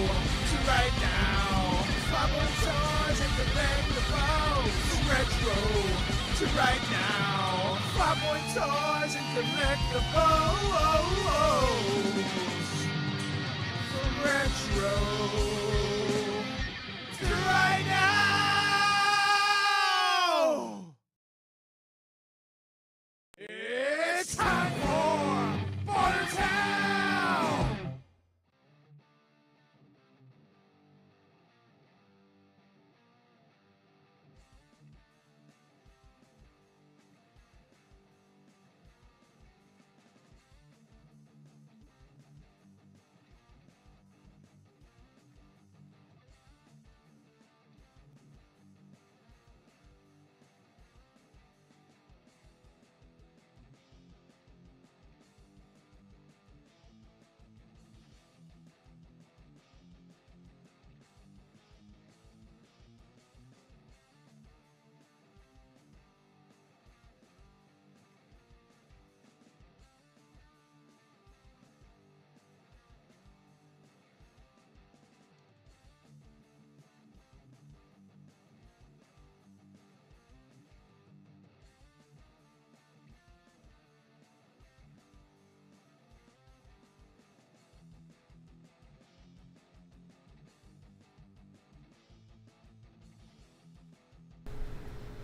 to right now. Farpoint toys and collectibles. Retro to right now. Farpoint toys and collectibles. Retro to right now. It's time for Bartertown!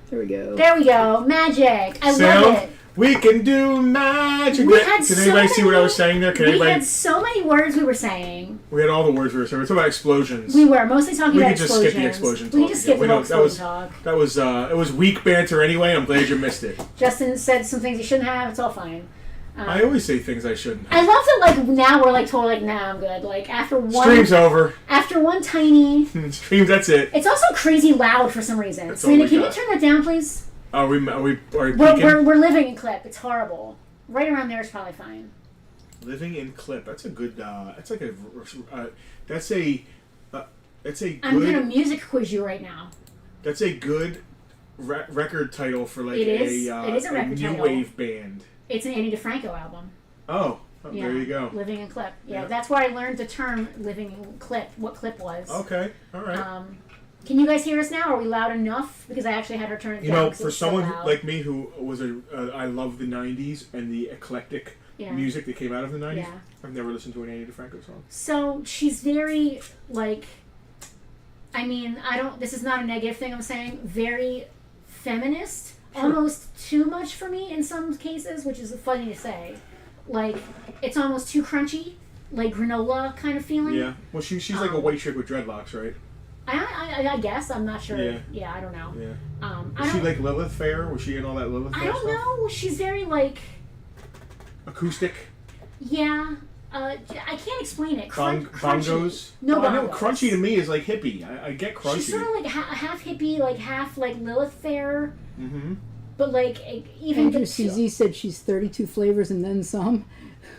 There we go. There we go. Magic. I love it. We can do magic. We had Can anybody see what I was saying there? Can we anybody? had so many words we were saying. We had all the words we were saying. We were talking about explosions. We were mostly talking about explosions. We could just skip the explosion talk. We could just skip the whole explosion talk. That was it was weak banter anyway. I'm glad you missed it. Justin said some things he shouldn't have. It's all fine. I always say things I shouldn't have. I love that, like, now we're, like, totally, like, nah, I'm good. Like, after one... Stream's over. After one tiny... Stream, that's it. It's also crazy loud for some reason. That's Serena, can you turn that down, please? Are we peeking? We're living in clip. It's horrible. Right around there is probably fine. Living in clip. That's a good, that's like a, that's a good... I'm going to music quiz you right now. That's a good record title for, like, it is a record new title. wave band. It's an Annie DeFranco album. Oh, yeah. There you go. Living in clip. Yeah, yeah, that's where I learned the term living in clip, what clip was. Okay, all right. Can you guys hear us now? Are we loud enough? Because I actually had her turn it down. You know, for someone like me who was I love the 90s and the eclectic music that came out of the 90s, I've never listened to an Annie DeFranco song. So she's very, like, I mean, this is not a negative thing I'm saying, very feminist. Sure. Almost too much for me in some cases, which is funny to say. Like, it's almost too crunchy, like granola kind of feeling. Yeah. Well, she's like a white chick with dreadlocks, right? I guess. I'm not sure. Yeah, I don't know. Yeah. Was she like Lilith Fair? Was she in all that Lilith Fair I don't know. She's very, like... acoustic? Yeah. I can't explain it. Bongos? No bongos. I know crunchy to me is like hippie. I get crunchy. She's sort of like half hippie, like half like Lilith Fair. Mm-hmm. But like even Andrew CZ said she's 32 flavors and then some.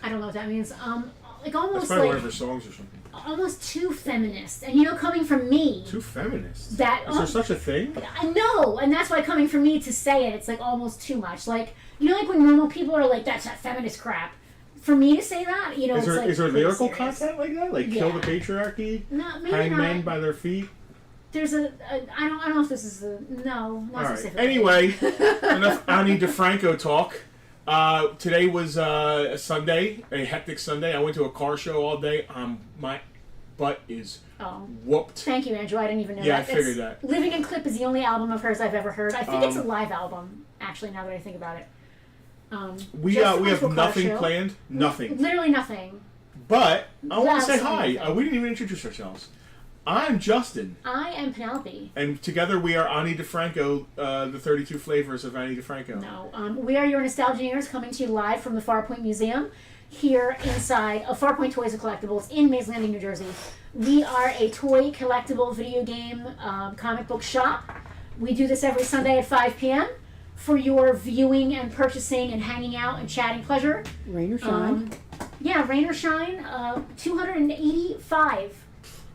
I don't know what that means. Like almost That's probably like one of her songs or something. Almost too feminist, and coming from me. Too feminist. Is there such a thing? I know, and that's why coming from me to say it, it's like almost too much. Like like when normal people are like, "That's that feminist crap." For me to say that, is there lyrical content like that? Like kill the patriarchy, hang men by their feet. There's I don't know if this is not specific. Anyway, enough Annie DeFranco talk. Today was a Sunday, a hectic Sunday. I went to a car show all day. My butt is whooped. Thank you, Andrew. I didn't even know that. Yeah, I figured that. Living in Clip is the only album of hers I've ever heard. I think it's a live album, actually, now that I think about it. We have nothing planned. Nothing. Literally nothing. But I want to say hi. We didn't even introduce ourselves. I'm Justin. I am Penelope. And together we are Annie DeFranco, the 32 flavors of Annie DeFranco. No. We are your Nostalgineers coming to you live from the Farpoint Museum here inside of Farpoint Toys and Collectibles in Mays Landing, New Jersey. We are a toy, collectible, video game, comic book shop. We do this every Sunday at 5 p.m. for your viewing and purchasing and hanging out and chatting pleasure. Rain or shine. Rain or shine. 285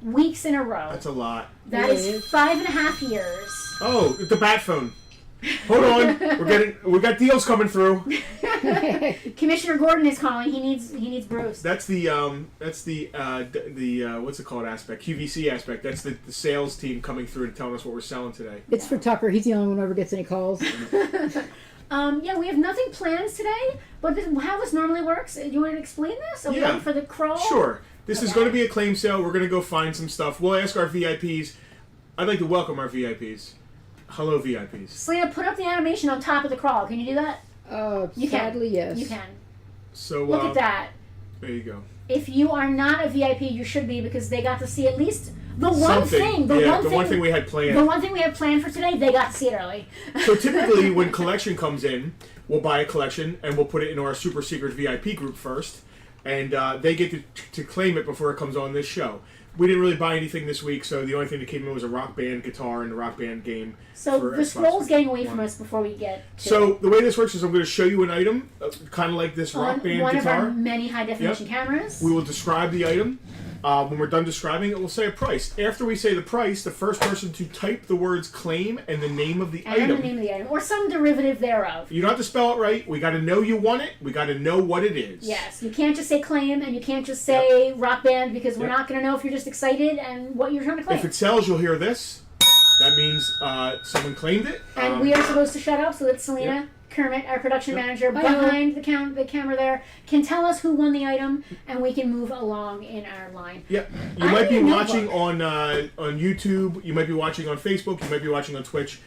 weeks in a row. That's a lot. That is 5.5 years. Oh, the bat phone. Hold on, we got deals coming through. Commissioner Gordon is calling. He needs Bruce. That's the what's it called aspect, QVC aspect. That's the sales team coming through to tell us what we're selling today. It's for Tucker. He's the only one who ever gets any calls. Yeah, we have nothing planned today, but how this normally works, you want to explain this? Are we waiting for the crawl? Sure. This is going to be a claim sale. We're going to go find some stuff. We'll ask our VIPs. I'd like to welcome our VIPs. Hello, VIPs. Selena, put up the animation on top of the crawl. Can you do that? Sadly, yes. You can. So look at that. There you go. If you are not a VIP, you should be, because they got to see at least the one thing. The one thing we had planned. The one thing we had planned for today, they got to see it early. So typically, when collection comes in, we'll buy a collection and we'll put it in our super secret VIP group first, and they get to claim it before it comes on this show. We didn't really buy anything this week, so the only thing that came in was a Rock Band guitar and the Rock Band game. So the scroll's getting away from us before we get to So the way this works is I'm going to show you an item, kind of like this Rock Band one guitar. One of our many high-definition cameras. We will describe the item. When we're done describing it, we'll say a price. After we say the price, the first person to type the words claim and the name of the item. And the name of the item. Or some derivative thereof. You don't have to spell it right. We got to know you want it. We got to know what it is. Yes. You can't just say claim and you can't just say Rock Band, because we're not going to know if you're just excited and what you're trying to claim. If it sells, you'll hear this. That means someone claimed it. And we are supposed to shut up so that Selena Kermit, our production manager, behind the camera there, can tell us who won the item, and we can move along in our line. Yeah, you might be watching on YouTube. You might be watching on Facebook. You might be watching on Twitch.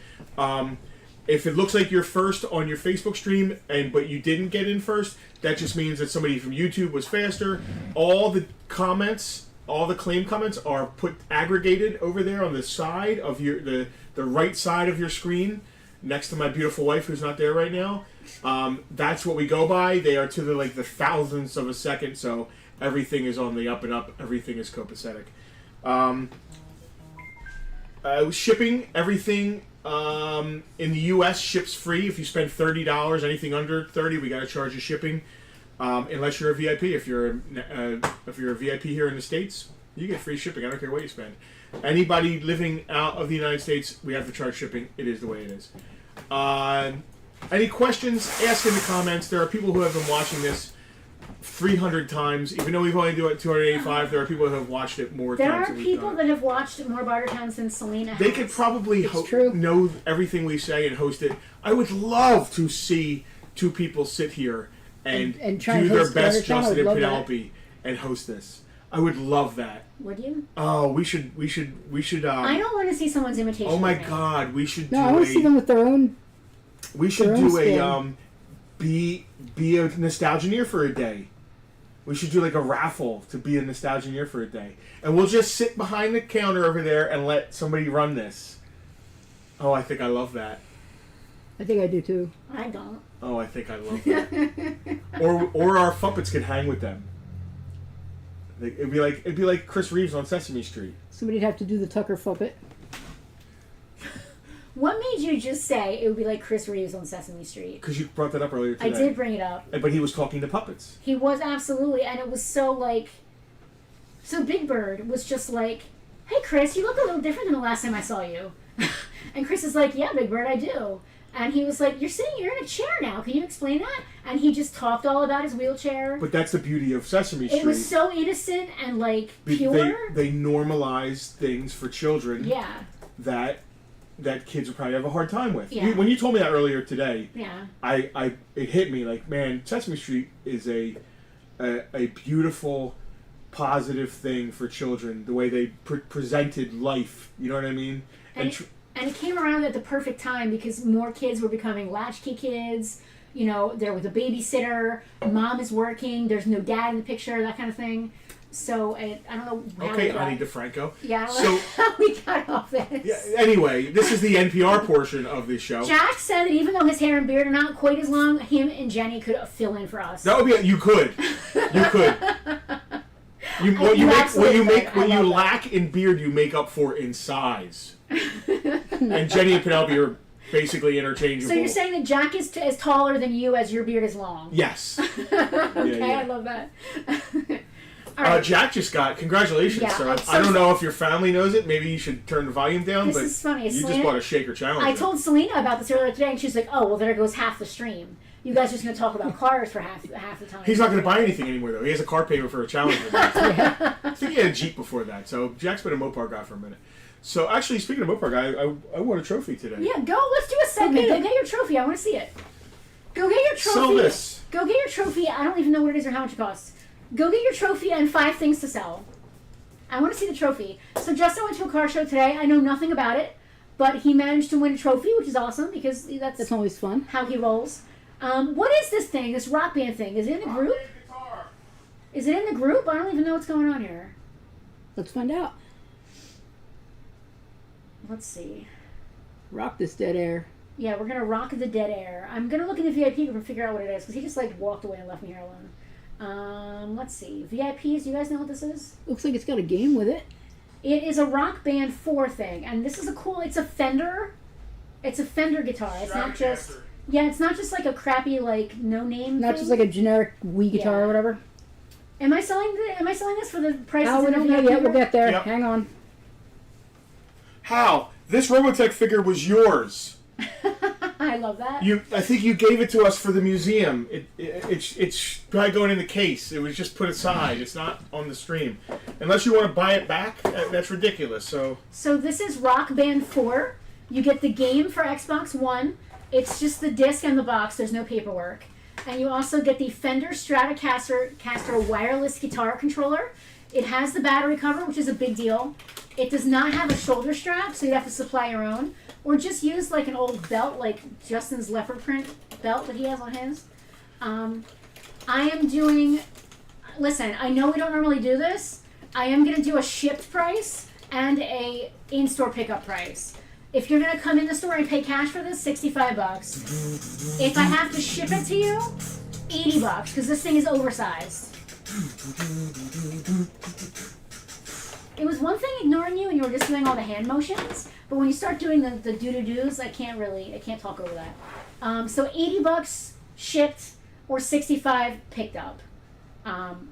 If it looks like you're first on your Facebook stream, but you didn't get in first, that just means that somebody from YouTube was faster. All the comments, all the claim comments, are aggregated over there on the side of the right side of your screen, next to my beautiful wife, who's not there right now. That's what we go by. They are to the thousandths of a second, so everything is on the up and up. Everything is copacetic. Shipping, everything in the U.S. ships free. If you spend $30, anything under $30, we got to charge you shipping. Unless you're a VIP. If you're a VIP here in the States, you get free shipping. I don't care what you spend. Anybody living out of the United States, we have to charge shipping. It is the way it is. Any questions? Ask in the comments. There are people who have been watching this 300 times. Even though we've only done it 285, there are people who have watched it more times. There are people that have watched more Bartertown than Selena has. They could probably know everything we say and host it. I would love to see two people sit here and do their best, Justin and Penelope, and host this. I would love that. Would you? Oh, we should. I don't want to see someone's imitation. Oh my God, we should. I want to see them with their own. We should do be a Nostalgineer for a day. We should do like a raffle to be a Nostalgineer for a day, and we'll just sit behind the counter over there and let somebody run this. Oh, I think I love that. I think I do too. I don't. Oh, I think I love that. or our puppets could hang with them. It'd be like Chris Reeves on Sesame Street. Somebody'd have to do the Tucker Fuppet. What made you just say it would be like Chris Reeves on Sesame Street? Because you brought that up earlier today. I did bring it up. But he was talking to puppets. He was, absolutely, and it was so Big Bird was just like, "Hey Chris, you look a little different than the last time I saw you." And Chris is like, "Yeah, Big Bird, I do." And he was like, you're in a chair now. Can you explain that? And he just talked all about his wheelchair. But that's the beauty of Sesame Street. It was so innocent and pure. They normalize things for children. Yeah. That kids would probably have a hard time with. Yeah. When you told me that earlier today, yeah, it hit me like, man, Sesame Street is a beautiful, positive thing for children. The way they presented life, you know what I mean? And it came around at the perfect time because more kids were becoming latchkey kids. You know, there was a babysitter, mom is working, there's no dad in the picture, that kind of thing. So, I don't know how Okay, Ani DeFranco. Yeah, I don't know how we got off this. Yeah, anyway, this is the NPR portion of this show. Jack said that even though his hair and beard are not quite as long, him and Jenny could fill in for us. That would be... You could. What you lack in beard, you make up for in size. And Jenny and Penelope are basically interchangeable. So you're saying that Jack is as taller than you as your beard is long? Yes. Okay, yeah. I love that. All right. Jack just got. Congratulations, Yeah, sir. so I don't know if your family knows it. Maybe you should turn the volume down. This but is funny. You just Selena- bought a shaker challenge. I told Selena about this earlier today, and she's like, "Oh, well, there goes half the stream. You guys are just going to talk about cars for half the time." He's not going to buy anything anymore, though. He has a car payment for a challenge. I think he had a Jeep before that. So Jack's been a Mopar guy for a minute. So actually, speaking of Mopar guy, I won a trophy today. Yeah, go. Let's do a segment. Go get your trophy. I want to see it. Go get your trophy. Sell this. Go get your trophy. I don't even know what it is or how much it costs. Go get your trophy and 5 things to sell. I want to see the trophy. So Justin went to a car show today. I know nothing about it, but he managed to win a trophy, which is awesome because That's always fun. how he rolls. What is this thing? This rock band thing? Is it in the group? Is it in the group? I don't even know what's going on here. Let's find out. Let's see. Rock this dead air. Yeah, we're gonna rock the dead air. I'm gonna look in the VIP group and figure out what it is because he just like walked away and left me here alone. Let's see. VIPs. Do you guys know what this is? Looks like it's got a game with it. It is a Rock Band 4 thing, and this is a cool. It's a Fender. It's a Fender guitar. It's not just. Yeah, it's not just like a crappy like no name. Not just like a generic Wii guitar Yeah. or whatever. Am I selling this for the price? Oh, we don't know yet. We'll get there. Yep. Hang on. Hal, this Robotech figure was yours. I love that. I think you gave it to us for the museum. It's probably going in the case. It was just put aside. It's not on the stream. Unless you want to buy it back, that's ridiculous. So this is Rock Band 4. You get the game for Xbox One. It's just the disc and the box. There's no paperwork. And you also get the Fender Stratocaster wireless guitar controller. It has the battery cover, which is a big deal. It does not have a shoulder strap, so you have to supply your own. Or just use like an old belt, like Justin's leopard print belt that he has on his. I am doing... Listen, I know we don't normally do this. I am going to do a shipped price and a in-store pickup price. If you're going to come in the store and pay cash for this, $65. If I have to ship it to you, $80, because this thing is oversized. It was one thing ignoring you and you were just doing all the hand motions, but when you start doing the do-do-do's, I can't talk over that. So $80 shipped or $65 picked up.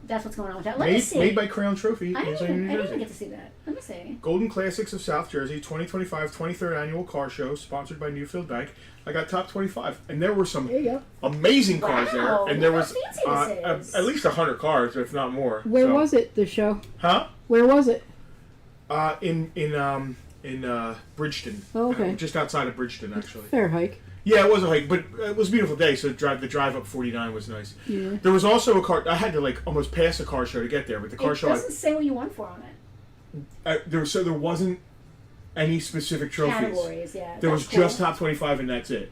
That's what's going on with that. Let me see. Made by Crown Trophy. I New didn't Jersey. even get to see that. Let me see. Golden Classics of South Jersey, 2025 23rd Annual Car Show, sponsored by Newfield Bank. I got top 25, and there were some There you go. amazing cars Wow, there, and there look was how fancy this is. at least 100 cars, if not more. Where was it, the show? Huh? Where was it? In Bridgeton. Oh, okay. Just outside of Bridgeton, actually. Fair hike. Yeah, it was a hike, but it was a beautiful day, so the drive up 49 was nice. Yeah. There was also a car. I had to almost pass a car show to get there, but the car It show doesn't say what you won for on it. there wasn't any specific trophies. Categories, yeah. There that's was cool. just top 25, and that's it.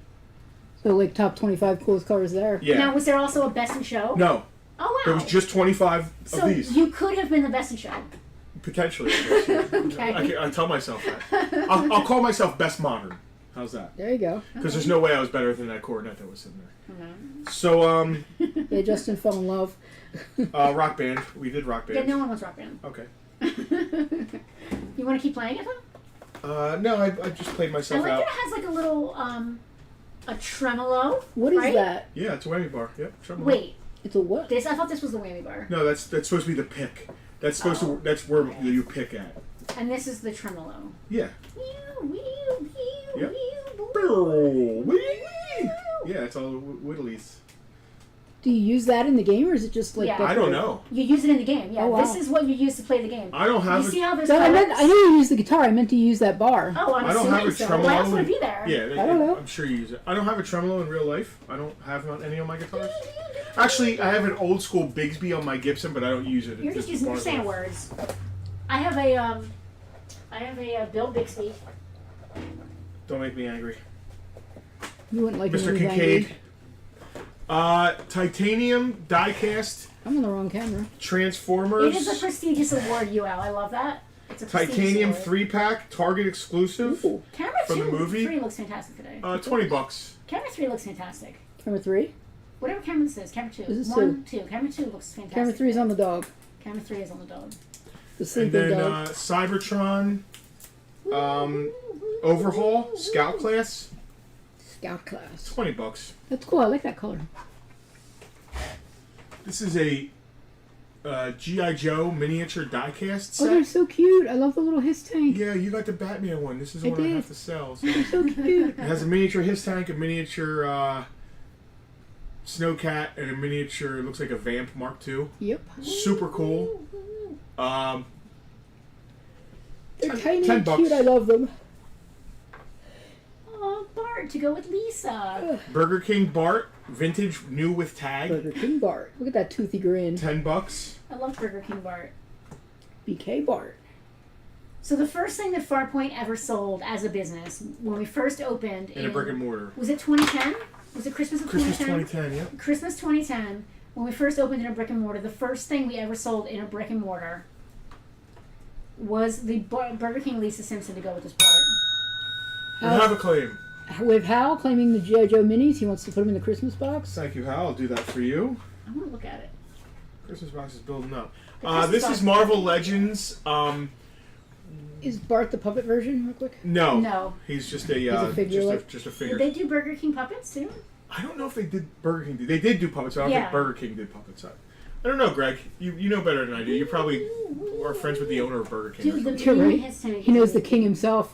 So like top 25 coolest cars there. Yeah. Now, was there also a best in show? No, Oh, wow. there was just 25 so of these. you could have been the best in show. Potentially, I guess. Yeah. Okay. I tell myself that. I'll call myself best modern. How's that? There you go. Because there's no way I was better than that Coronet that was sitting there. No. So, Yeah, Justin fell in love. Rock Band. We did Rock Band. Yeah, no one wants Rock Band. Okay. You want to keep playing it though? No, I just played I myself like out. that it has like a little a tremolo. What is right? that? Yeah, it's a whammy bar. Yep. Tremolo. Wait, It's a what? I thought this was the whammy bar, No, that's supposed to be the pick. That's supposed to. That's where you pick at. and this is the tremolo. Yeah. Yep. Yep. Yeah, it's all whittlies. Do you use that in the game, or is it just like? Yeah. I don't know. You use it in the game. Yeah, Oh, wow. this is what you use to play the game. I don't have You a. see how there's No, I colors? know you use the guitar. I meant to use that bar. Oh, I'm I don't have a assuming so. tremolo. Why else would it be there? Yeah, I don't know. I'm sure you use it. I don't have a tremolo in real life. I don't have any on my guitars. Actually, I have an old school Bigsby on my Gibson, but I don't use it. You're just using. You're saying words. I have a Bill Bixby. Don't make me angry. You wouldn't like Mr. me Kincaid. Titanium diecast I'm on the wrong camera. Transformers. It is a prestigious award, UL. I love that. It's a prestigious Titanium award. 3-pack Target exclusive. Ooh. Camera from 2, the movie? 3 looks fantastic today. $20. Camera 3 looks fantastic. Camera 3. Whatever camera this is, camera 2. This is 1, 2. Camera 2 looks fantastic. Camera 3 is on the dog. Camera 3 is on the dog. The And sleeping then dog. Cybertron overhaul Scout class. Scout class. $20. That's cool. I like that color. This is a G.I. Joe miniature diecast Oh, they're set. so cute. I love the little hiss tank. Yeah, you got the Batman one. This is the I one I did. have to sell. So. They're so cute. It has a miniature hiss tank, a miniature Snowcat, and a miniature. It looks like a Vamp Mark II. Yep. Super cool. They're tiny 10 and bucks. cute. I love them. Oh, Bart to go with Lisa. Burger King Bart, vintage, new with tag. Burger King Bart. Look at that toothy grin. $10. I love Burger King Bart. BK Bart. So the first thing that Farpoint ever sold as a business, when we first opened In a brick and mortar. was it 2010? Was it Christmas of Christmas 2010? 2010, yep. Christmas 2010, when we first opened in a brick and mortar, the first thing we ever sold in a brick and mortar was the Burger King Lisa Simpson to go with this Bart. You have a claim. With Hal claiming the G.I. Joe minis, he wants to put them in the Christmas box. Thank you, Hal. I'll do that for you. I want to look at it. Christmas box is building up. Christmas This box is is Marvel building. Legends. Is Bart the puppet version, real quick? No. No. He's just a a figure. just a Did figure. they do Burger King puppets too? I don't know if they did Burger King. They did do puppets, but I don't Yeah. think Burger King did puppets. I don't know, Greg. You know better than I do. You probably are friends with the owner of Burger King. or Dude, the something. You're mini right. hiss tank. He knows the king himself.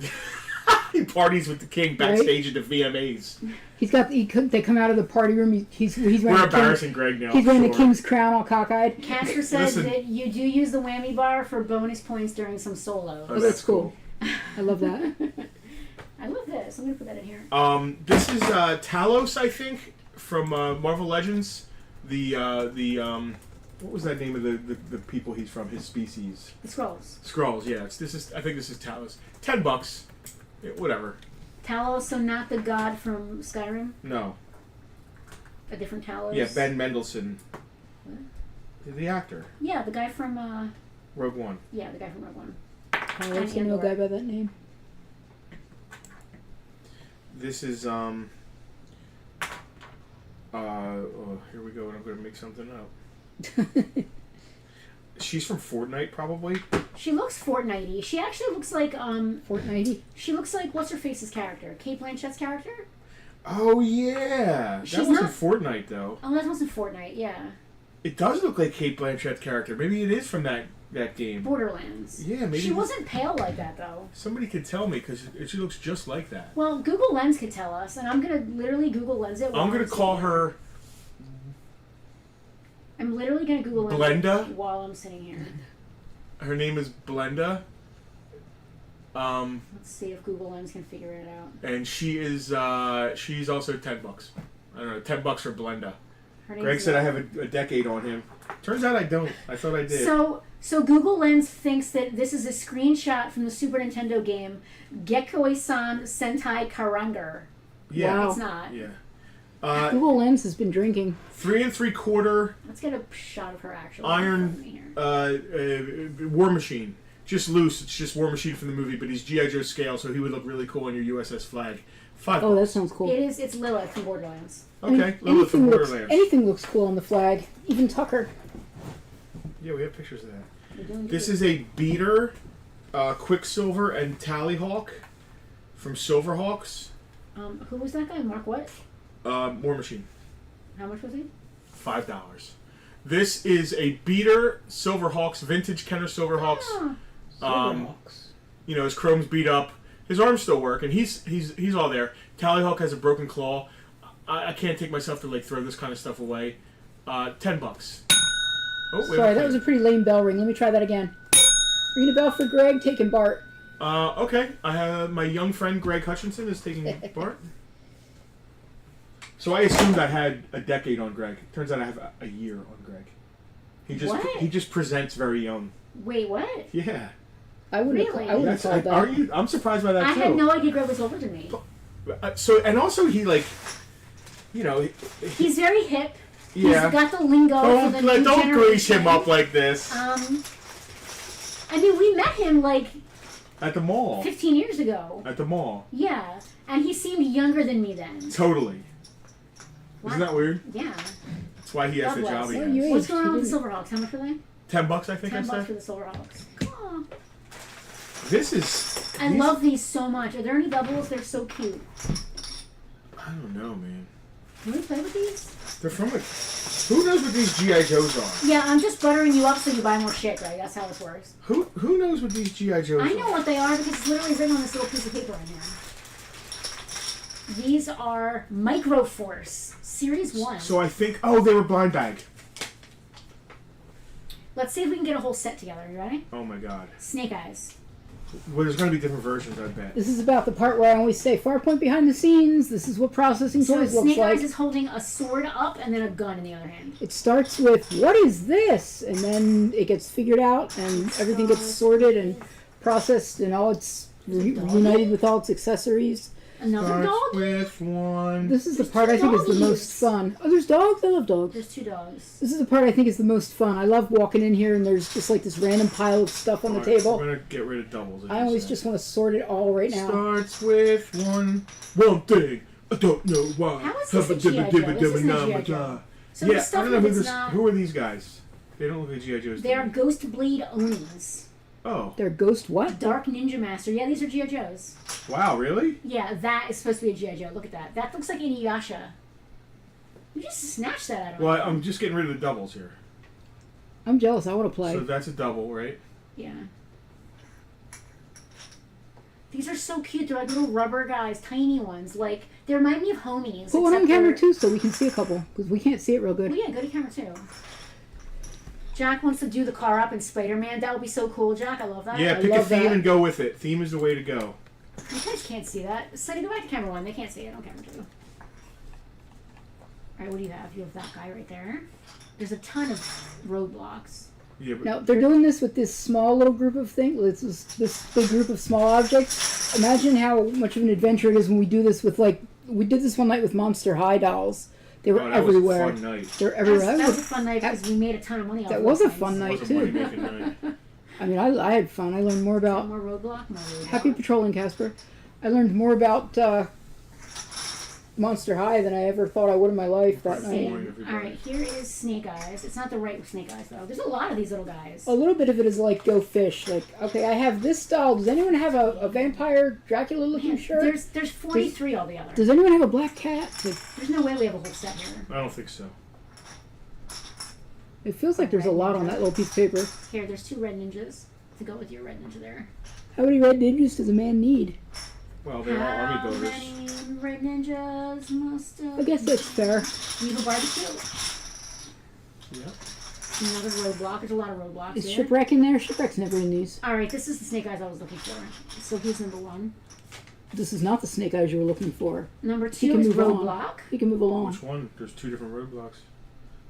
He parties with the king backstage at the VMAs. He's got. They come out of the party room. He's wearing We're the embarrassing Greg now. He's wearing sure. the king's crown, all cockeyed. Casper says Listen. that you do use the whammy bar for bonus points during some solos. Oh, that's cool. I love that. I love this. I'm gonna put that in here. This is Talos, I think, from Marvel Legends. What was that name of the people he's from? His species. The scrolls. Skrulls. Yeah. I think this is Talos. $10. Yeah, whatever. Talos, so not the god from Skyrim. No. A different Talos. Yeah, Ben Mendelsohn. The actor. Yeah, the guy from. Rogue One. Yeah, the guy from Rogue One. I also know a guy by that name. This is here we go, and I'm gonna make something up. She's from Fortnite, probably. She looks Fortnite-y. She actually looks like Fortnite. She looks like what's her face's character? Kate Blanchett's character? Oh yeah, She's that wasn't not- Fortnite though. Oh, that wasn't Fortnite. Yeah, It does look like Kate Blanchett's character. Maybe it is from that game. Borderlands. Yeah, maybe She this- wasn't pale like that though. Somebody could tell me because she looks just like that. Well, Google Lens could tell us, and I'm gonna literally Google Lens it. while I'm gonna call sitting her I'm literally gonna Google Lens Blenda? it while I'm sitting here. Her name is Blenda. Let's see if Google Lens can figure it out. And she is she's also $10. I don't know, $10 for Blenda. Her name's Greg said I have a decade on him. Turns out I don't. I thought I did. So Google Lens thinks that this is a screenshot from the Super Nintendo game Gekoi-san Sentai Karanger. yeah. Wow. It's not. Yeah. Google Lens has been drinking. 3 3/4 Let's get a shot of her actually. Iron Here. War Machine. Just loose. It's just War Machine from the movie, but he's G.I. Joe scale, so he would look really cool on your USS flag. $5. Oh, that sounds cool. It's Lilith from Borderlands. Okay, Lilith from Borderlands. Anything looks cool on the flag. Even Tucker. Yeah, we have pictures of that. We're doing This good. is a beater, Quicksilver and Tallyhawk from Silverhawks. Who was that guy? Mark what? War Machine. How much was he? $5. This is a beater, Silverhawks, vintage Kenner Silverhawks. Ah, Silverhawks. You know, his chrome's beat up. His arms still work, and he's all there. Tallyhawk has a broken claw. I can't take myself to like throw this kind of stuff away. $10. Oh, wait, Sorry, that was a pretty lame bell ring. Let me try that again. Ring a bell for Greg, taking Bart. Okay. I have my young friend Greg Hutchinson is taking Bart. So I assumed I had a decade on Greg. Turns out I have a year on Greg. What? He just presents very young. Wait, what? Yeah. I wouldn't Really? have, I wouldn't have called that. Are you? I'm surprised by that I too. had no idea Greg was older than me. So and also he like, you know, He's very hip. yeah. He's got the lingo for the new Don't grease him generation. up like this I mean, we met him like at the mall. 15 years ago. At the mall. Yeah, and he seemed younger than me then. Totally. Wow. Isn't that weird? Yeah. That's why he has God the bless. job he Oh, has. you- What's going on with the He Silverhawks? How much were they? $10, I think I $10 for said. the Silverhawks. Aw. This is. I these- love these so much. Are there any doubles? They're so cute. I don't know, man. Can we play with these? They're from a Who knows what these G.I. Joes are? Yeah, I'm just buttering you up so you buy more shit, right? That's how this works. Who knows what these G.I. Joes are? I know what they are because it's literally written on this little piece of paper in here. These are Microforce, Series 1. So I think... Oh, they were blind bag. Let's see if we can get a whole set together. You ready? Oh my god. Snake Eyes. Well, there's going to be different versions, I bet. This is about the part where I always say, Farpoint behind the scenes, this is what processing So toys looks Snake like. Eyes is holding a sword up and then a gun in the other hand. It starts with, what is this? And then it gets figured out and everything gets sorted and processed and all it's united with all its accessories. Another Starts dog? with one. This is the There's part two I think is the doggies. most fun. Oh, there's dogs? I love dogs. There's 2 dogs. This is the part I think is the most fun. I love walking in here and there's just like this random pile of stuff on the table. We're going to get rid of doubles. I always just want to sort it all right now. Starts with one thing. I don't know why. How is this a G.I. Joe? This isn't a G.I. Joe. So the Yeah, I stuff don't know that who is this. not... Who are these guys? They don't look like G.I. Joes. to They are me. Ghost Blade Onis. Oh, They're ghost what? Dark Ninja Master. Yeah, these are G.I. Joes. wow, really? Yeah, that is supposed to be a G.I. Joe. Look at that. That looks like Inuyasha. You just snatched that out of Well, me. I'm just getting rid of the doubles here. I'm jealous. I want to play. So that's a double, right? Yeah. These are so cute. They're like little rubber guys, tiny ones. Like, they remind me of homies. Put one on except camera they're- too so we can see a couple because we can't see it real good. Oh, yeah, go to camera too. Jack wants to do the car up in Spider-Man. That would be so cool, Jack. I love that. Yeah, I pick a love theme that. and go with it. Theme is the way to go. You guys can't see that. Sonny, go back to camera 1. They can't see it on camera 2. Alright, what do you have? You have that guy right there. There's a ton of roadblocks. Yeah, but Now they're doing this with this small little group of things. This big group of small objects. Imagine how much of an adventure it is when we do this with we did this one night with Monster High dolls. They were oh, that everywhere. was a fun night. They're everywhere. That was a fun night because we made a ton of money off that of was those a fun things. night It was a too. money-making night. I mean, I had fun. I learned more about. More roadblock? More roadblock. Happy patrolling, Casper. I learned more about Monster High than I ever thought I would in my life that Same. night. Morning, everybody. Alright, here is Snake Eyes. It's not the right Snake Eyes, though. There's a lot of these little guys. A little bit of it is like Go Fish. Like, okay, I have this doll. Does anyone have a vampire Dracula-looking Man, shirt? there's 43 altogether. Does anyone have a black cat? Like, There's no way we have a whole set here. I don't think so. it feels like there's a lot on that little piece of paper. Here, there's 2 red ninjas to go with your red ninja there. How many red ninjas does a man need? Well, they're all army How builders. many red ninjas must I guess that's fair. we have a barbecue? Yeah. Another roadblock. There's a lot of roadblocks Is here. Shipwreck in there? Shipwreck's never in these. Alright, this is the Snake Eyes I was looking for. So he's number 1. This is not the Snake Eyes you were looking for. Number He 2 can is move on. Roadblock. You can move along. Which one? There's 2 different roadblocks.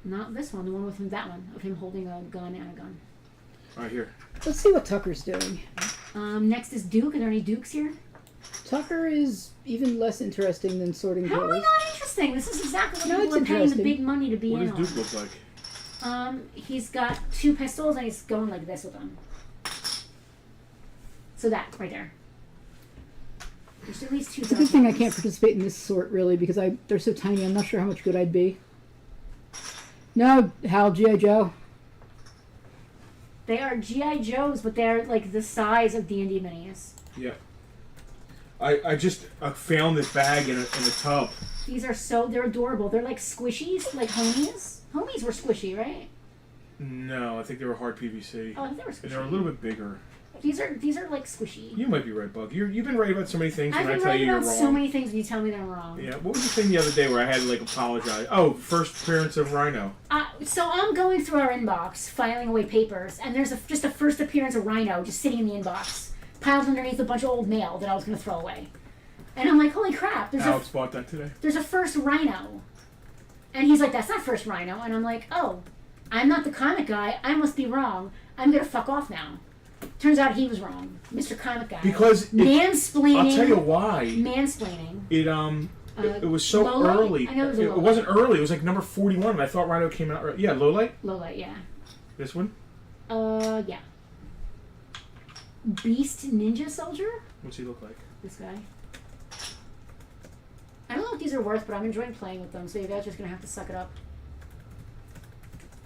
Not this one, the one with him, that one, of him holding a gun and a gun. Right here. Let's see what Tucker's doing. Next is Duke. Are there any Dukes here? Tucker is even less interesting than sorting How am I toys. not interesting? This is exactly what No, people it's are paying the interesting. big money to be What in does on. Duke look like? He's got 2 pistols and he's going like this with them. So that, right there. There's at least 2 It's a good thing I can't participate in this sort, really, because they're so tiny. I'm not sure how much good I'd be. No, Hal, G.I. Joe. They are G.I. Joes, but they're like the size of D&D minis. Yeah. I just found this bag in a tub. These are they're adorable. They're like squishies, like homies. Homies were squishy, right? No, I think they were hard PVC. Oh, I think they were And squishy. they're a little bit bigger. These are like squishy. You might be right, Bug. You've been right about so many things, I've and I been tell right you you're about wrong. so many things and you tell me that I'm wrong. Yeah, what was the thing the other day where I had to apologize? Oh, first appearance of Rhino. So I'm going through our inbox, filing away papers, and there's just a first appearance of Rhino just sitting in the inbox, piled underneath a bunch of old mail that I was going to throw away. And I'm like, holy crap, Alex bought that today. there's a first Rhino. And he's like, that's not first Rhino. And I'm like, oh, I'm not the comic guy. I must be wrong. I'm going to fuck off now. Turns out he was wrong. Mr. Comic Guy. Because mansplaining. I'll tell you why. Mansplaining. It was so Low light? early. I know it was a It low light. wasn't early. It was like number 41, and I thought Rhino came out early. Yeah, low light. Low light, yeah. This one. Yeah. Beast Ninja Soldier? What's he look like? This guy. I don't know what these are worth, but I'm enjoying playing with them, so you guys are just going to have to suck it up.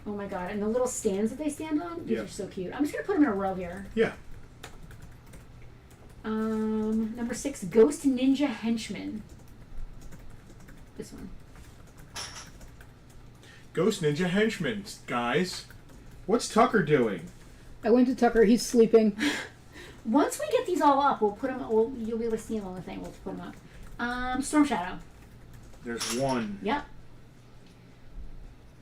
Oh my god, and the little stands that they stand on, these Yeah. are so cute. I'm just going to put them in a row here. Yeah. Number 6, Ghost Ninja Henchman. This one. Ghost Ninja Henchmen, guys. What's Tucker doing? I went to Tucker. He's sleeping. Once we get these all up, we'll put them. You'll be able to see them on the thing. We'll put them up. Storm Shadow. There's one. Yep.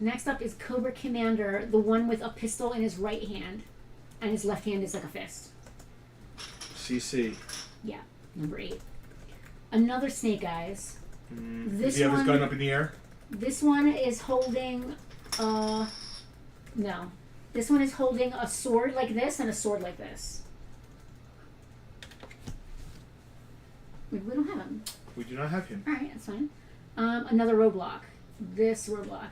Next up is Cobra Commander, the one with a pistol in his right hand, and his left hand is like a fist. CC. Yeah, number 8. Another Snake Eyes. Does he have his gun up in the air? This one is holding, no. This one is holding a sword like this and a sword like this. We don't have him. We do not have him. Alright, that's fine. Another Roblox. This Roblox.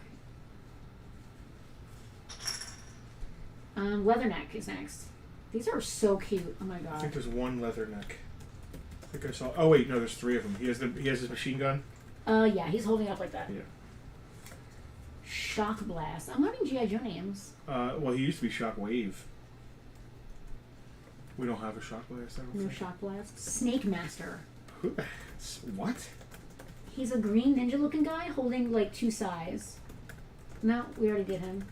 Leatherneck is next. These are so cute. Oh my god. I think there's one Leatherneck. I think I saw. Oh wait, no, there's 3 of them. He has his machine gun. Yeah, he's holding it up like that. Yeah. Shock Blast. I'm learning G.I. Joe names. Well, he used to be Shockwave. We don't have a Shock Blast. I don't No think. Shock Blast. Snake Master. Who the what? He's a green ninja looking guy holding like 2 sais. No, we already did him.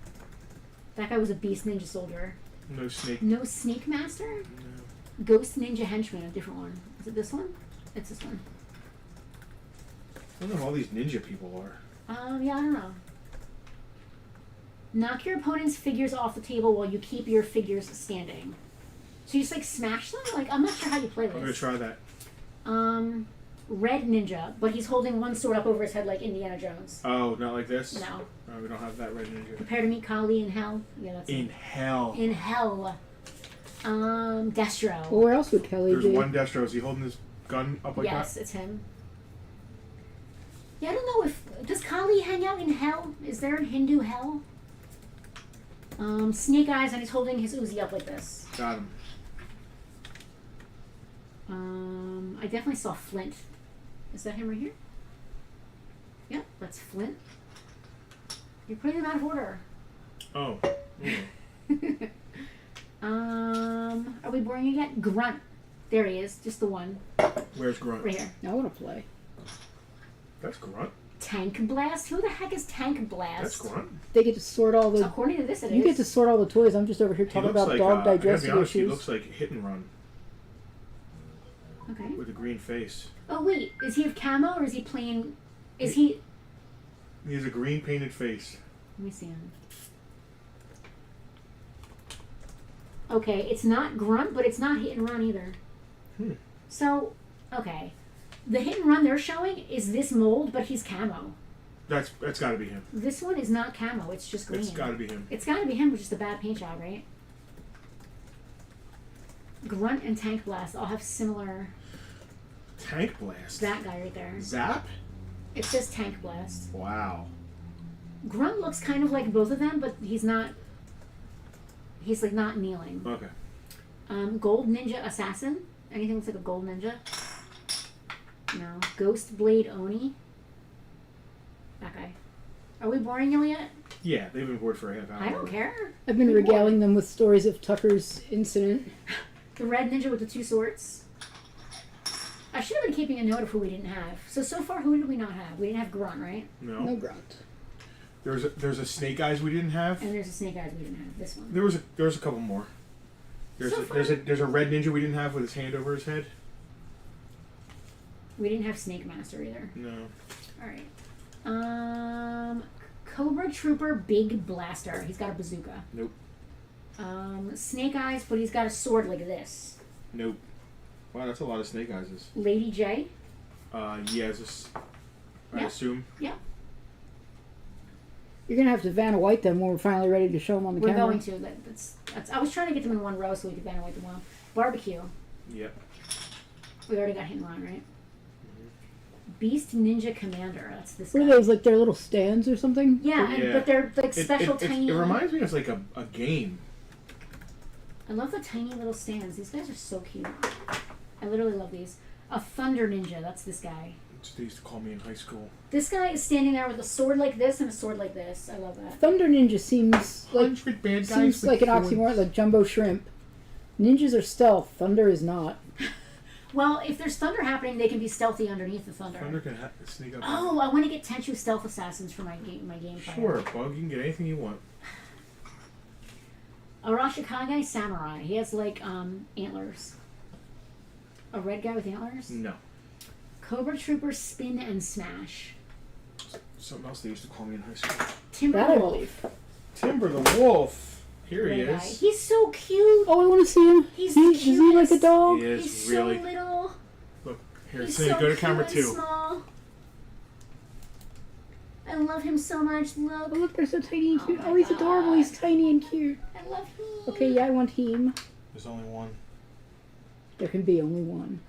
That guy was a beast ninja soldier. No snake. No Snake Master? No. Ghost Ninja Henchman, a different one. Is it this one? It's this one. I don't know who all these ninja people are. Yeah, I don't know. Knock your opponent's figures off the table while you keep your figures standing. So you just like smash them? Like, I'm not sure how you play this. I'm gonna try that. Red Ninja, but he's holding one sword up over his head like Indiana Jones. Oh, not like this? No. Oh, we don't have that red ninja. Prepare to meet Kali in hell. Yeah, that's In it. hell. In hell. Destro. Well, where else would Kelly There's be? one Destro. Is he holding his gun up like Yes, that? it's him. Yeah, I don't know if... Does Kali hang out in hell? Is there a Hindu hell? Snake Eyes, and he's holding his Uzi up like this. Got him. I definitely saw Flint. Is that him right here? Yep, that's Flint. You're putting them out of order. Oh. Are we boring you yet? Grunt. There he is, just the one. Where's Grunt? Right here. I want to play. That's Grunt. Tank Blast? Who the heck is Tank Blast? That's Grunt. They get to sort all the. According to this, it is. You get to sort all the toys. I'm just over here He talking looks about like, dog I gotta be digestive honest, he issues. looks like Hit and Run Okay. with a green face. Oh wait, is he of camo or is he plain? Is he? He has a green painted face. Let me see him. Okay, it's not Grunt, but it's not Hit and Run either. So, okay, the Hit and Run they're showing is this mold, but he's camo. That's got to be him. This one is not camo; it's just green. It's got to be him. It's got to be him, but just a bad paint job, right? Grunt and Tank Blast all have similar. Tank Blast. That guy right there. Zap? It says Tank Blast. Wow. Grunt looks kind of like both of them, but he's not. He's like not kneeling. Okay. Gold Ninja Assassin. Anything looks like a gold ninja. No. Ghost Blade Oni. That guy. Are we boring you yet? Yeah, they've been bored for a half hour. I don't care. I've been Good regaling them with stories of Tucker's incident. The red ninja with the 2 swords. I should have been keeping a note of who we didn't have. So far, who did we not have? We didn't have Grunt, right? No. No grunt. There's a Snake Eyes we didn't have. And there's a Snake Eyes we didn't have. This one. There was a couple more. There's a red ninja we didn't have with his hand over his head. We didn't have Snake Master either. No. Alright. Cobra Trooper Big Blaster. He's got a bazooka. Nope. Snake Eyes, but he's got a sword like this. Nope. Wow, that's a lot of Snake Eyes. Lady J. Yeah, I Yeah. assume. Yeah. You're gonna have to Vanna White them when we're finally ready to show them on the We're camera. going to. That's. I was trying to get them in one row so we could evaluate them well. Barbecue. Yep. We already got Hit and Run, right? Beast Ninja Commander. That's this What guy. are those, like their little stands or something? Yeah, Yeah. but they're like special tiny. It reminds me of like a game. I love the tiny little stands. These guys are so cute. I literally love these. A Thunder Ninja. That's this guy. That's what they used to call me in high school. This guy is standing there with a sword like this and a sword like this. I love that. Thunder Ninja seems like 100 bad guys. seems with like an swords. oxymoron, like jumbo shrimp. Ninjas are stealth. Thunder is not. Well, if there's thunder happening, they can be stealthy underneath the thunder. Thunder can sneak up. Oh, I want to get Tenchu Stealth Assassins for my game. Sure, Bug. You can get anything you want. Arashikage Samurai. He has like antlers. A red guy with antlers? No. Cobra Trooper Spin and Smash. Something else they used to call me in high school. Timber That I Wolf. believe. Timber the Wolf. Here he Red guy. is. He's so cute. Oh, I want to see him. He's Is the he like a cutest. dog? He is He's really. so little. Look, here, He's Selena, so go to cute camera and 2. small. I love him so much. Look. Oh, look, they're so tiny and cute. Oh Oh, my he's adorable. God. He's tiny and cute. I love him. Okay, yeah, I want him. There's only one. There can be only one.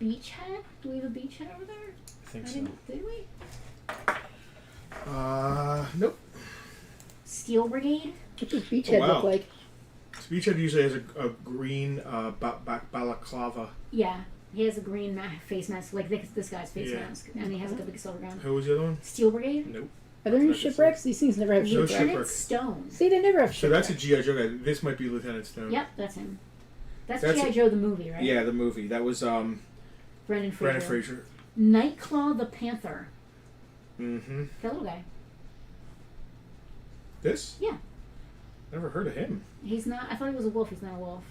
Beachhead? Do we have a beachhead over there? I think I so. didn't, did we? Nope. Steel Brigade? What does Beachhead wow. look like? Beachhead usually has a green balaclava. Yeah. He has a green face mask, like this guy's face Yeah. mask. And he has like a big silver gun. Who was the other one? Steel Brigade? Nope. Are there any That's what I just shipwrecks? These things never have No shipwrecks. shipwreck. Lieutenant Stone. See, they never have So that's shipwrecks. a G.I. Joe guy. This might be Lieutenant Stone. Yep, that's him. That's That's G.I. it. Joe the movie, right? Yeah, the movie. That was Brendan Fraser. Brendan Fraser. Nightclaw the Panther. Mm-hmm. That little guy. This? Yeah. Never heard of him. He's not. I thought he was a wolf. He's not a wolf.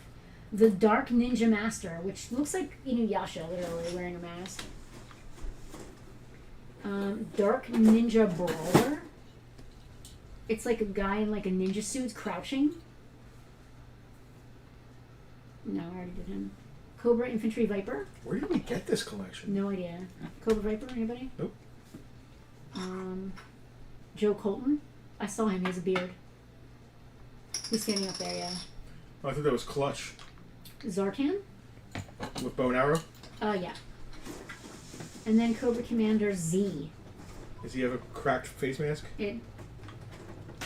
The Dark Ninja Master, which looks like Inuyasha, literally wearing a mask. Dark Ninja Brawler. It's like a guy in like a ninja suit crouching. No, I already did him. Cobra Infantry Viper. Where did we get this collection? No idea. Cobra Viper. Anybody? Nope. Joe Colton. I saw him. He has a beard. He's standing up there. Yeah. Oh, I thought that was Clutch Zartan. with bow and arrow. Yeah. And then Cobra Commander Z. Does he have a cracked face mask?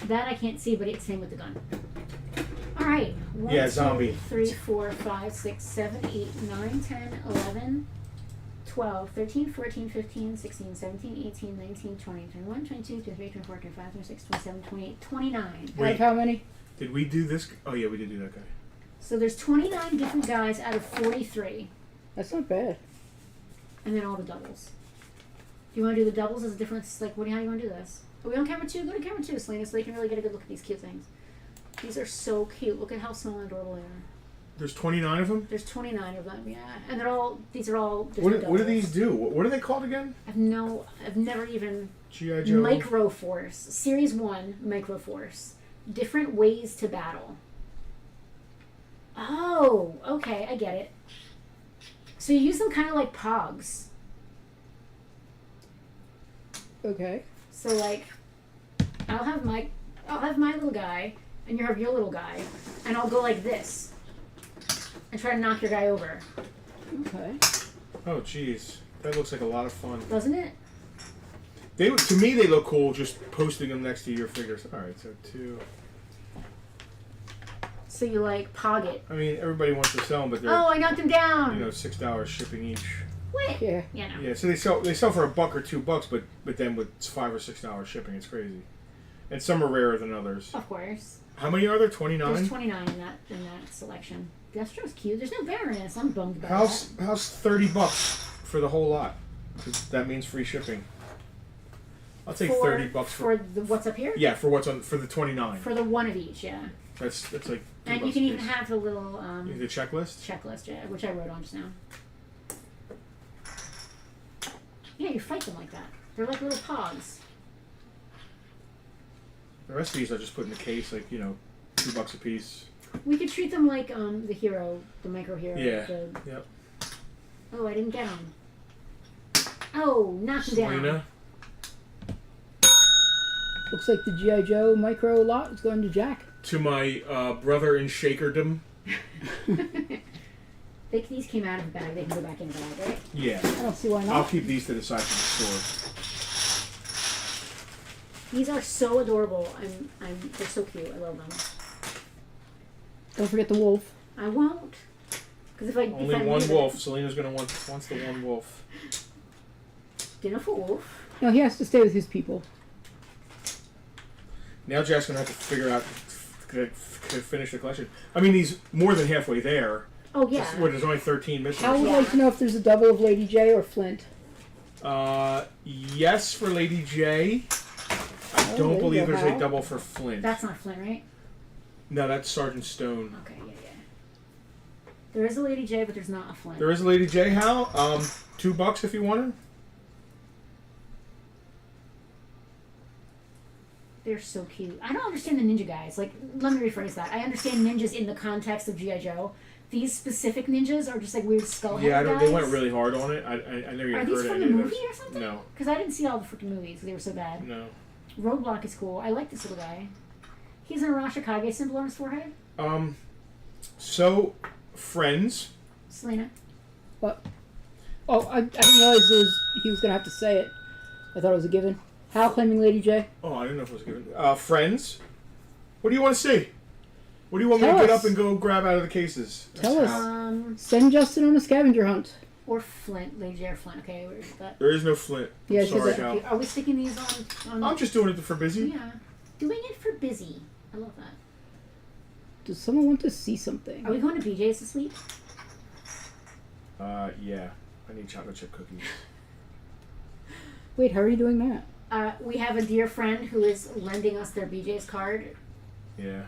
That I can't see, but it's same with the gun. All right. 1, Yeah, 2, zombie. 3, 4, 5, 6, 7, 8, 9, 10, 11, 12, 13, 14, 15, 16, 17, 18, 19, 20, 21, 22, 23, 24, 25, 26, 27, 28, 29. Wait. Like how many? Did we do this? Oh, yeah, we did do that guy. So there's 29 different guys out of 43. That's not bad. And then all the doubles. Do you want to do the doubles as a difference? Like, how do you want to do this? Are we on camera 2? Go to camera 2, Selena, so they can really get a good look at these cute things. These are so cute. Look at how small and adorable they are. There's 29 of them? There's 29 of them, yeah. And these are all What different do doubles. these do? What are they called again? I've never even... G.I. Joe? Microforce. Series 1, Microforce. Different ways to battle. Oh, okay, I get it. So you use them kind of like pogs. Okay. So like, I'll have my little guy, and you have your little guy, and I'll go like this, and try to knock your guy over. Okay. Oh, jeez. That looks like a lot of fun. Doesn't it? To me, they look cool just posting them next to your figures. All right, so 2. So you like pog it. I mean, everybody wants to sell them, but they're Oh, I knocked him down. $6 shipping each. What? Yeah. Yeah, no. Yeah, so they sell for $1 or $2, but then with $5 or $6 shipping, it's crazy. And some are rarer than others. Of course. How many are there? 29. There's 29 in that selection. Destro's cute. There's no Baroness. I'm bummed about How's $30 for the whole lot? 'Cause that means free shipping. I'll take $30 for the what's up here. Yeah, for the 29. For the one of each, yeah. That's like. And $2 you can a even piece. have the little The checklist. checklist, yeah, which I wrote on just now. Yeah, you fight them like that. They're like little pogs. The rest of these I just put in the case, like $2 a piece. We could treat them like the hero, the micro hero. Yeah. The... Yep. Oh, I didn't get him. Oh, knocked him down. Selena. Looks like the G.I. Joe micro lot is going to Jack. To my brother in Shakerdom. These came out of the bag. They can go back in the bag, right? Yeah. I don't see why I'll not. keep these to the side for the store. These are so adorable. They're so cute. I love them. Don't forget the wolf. I won't. Because if I Only one wolf. Selena's gonna wants the one wolf. Dinner for wolf. No, he has to stay with his people. Now Jack's gonna have to figure out to finish the collection. I mean, he's more than halfway there. Oh yeah. There's only 13 missions. I would like to know if there's a double of Lady J or Flint. Yes for Lady J. I don't believe there's a double for Flint. That's not Flint, right? No, that's Sergeant Stone. Okay, yeah. There is a Lady J, but there's not a Flint. There is a Lady J, Hal. $2 if you want her. They're so cute. I don't understand the ninja guys. Like, let me rephrase that. I understand ninjas in the context of G.I. Joe. These specific ninjas are just like weird skull Yeah, guys. they went really hard on it. I never even Are heard these of from any the of movie those. or something? No. Because I didn't see all the freaking movies. They were so bad. No. Roadblock is cool. I like this little guy. He's an Arashikage symbol on his forehead. So, Friends. Selena. What? Oh, I didn't realize he was going to have to say it. I thought it was a given. Hal claiming Lady J. Oh, I didn't know if it was given. Friends. What do you want to see? What do you want me Tell to get us. up and go grab out of the cases? Tell That's us. Hal. Send Justin on a scavenger hunt. Or Flint. Lady J or Flint. Okay, where's that? There is no Flint. Yeah, I'm sorry, that- Hal. Are we sticking these on I'm just doing it for busy. Yeah. Doing it for busy. I love that. Does someone want to see something? Are we going to BJ's this week? Yeah. I need chocolate chip cookies. Wait, how are you doing that? We have a dear friend who is lending us their BJ's card Yeah.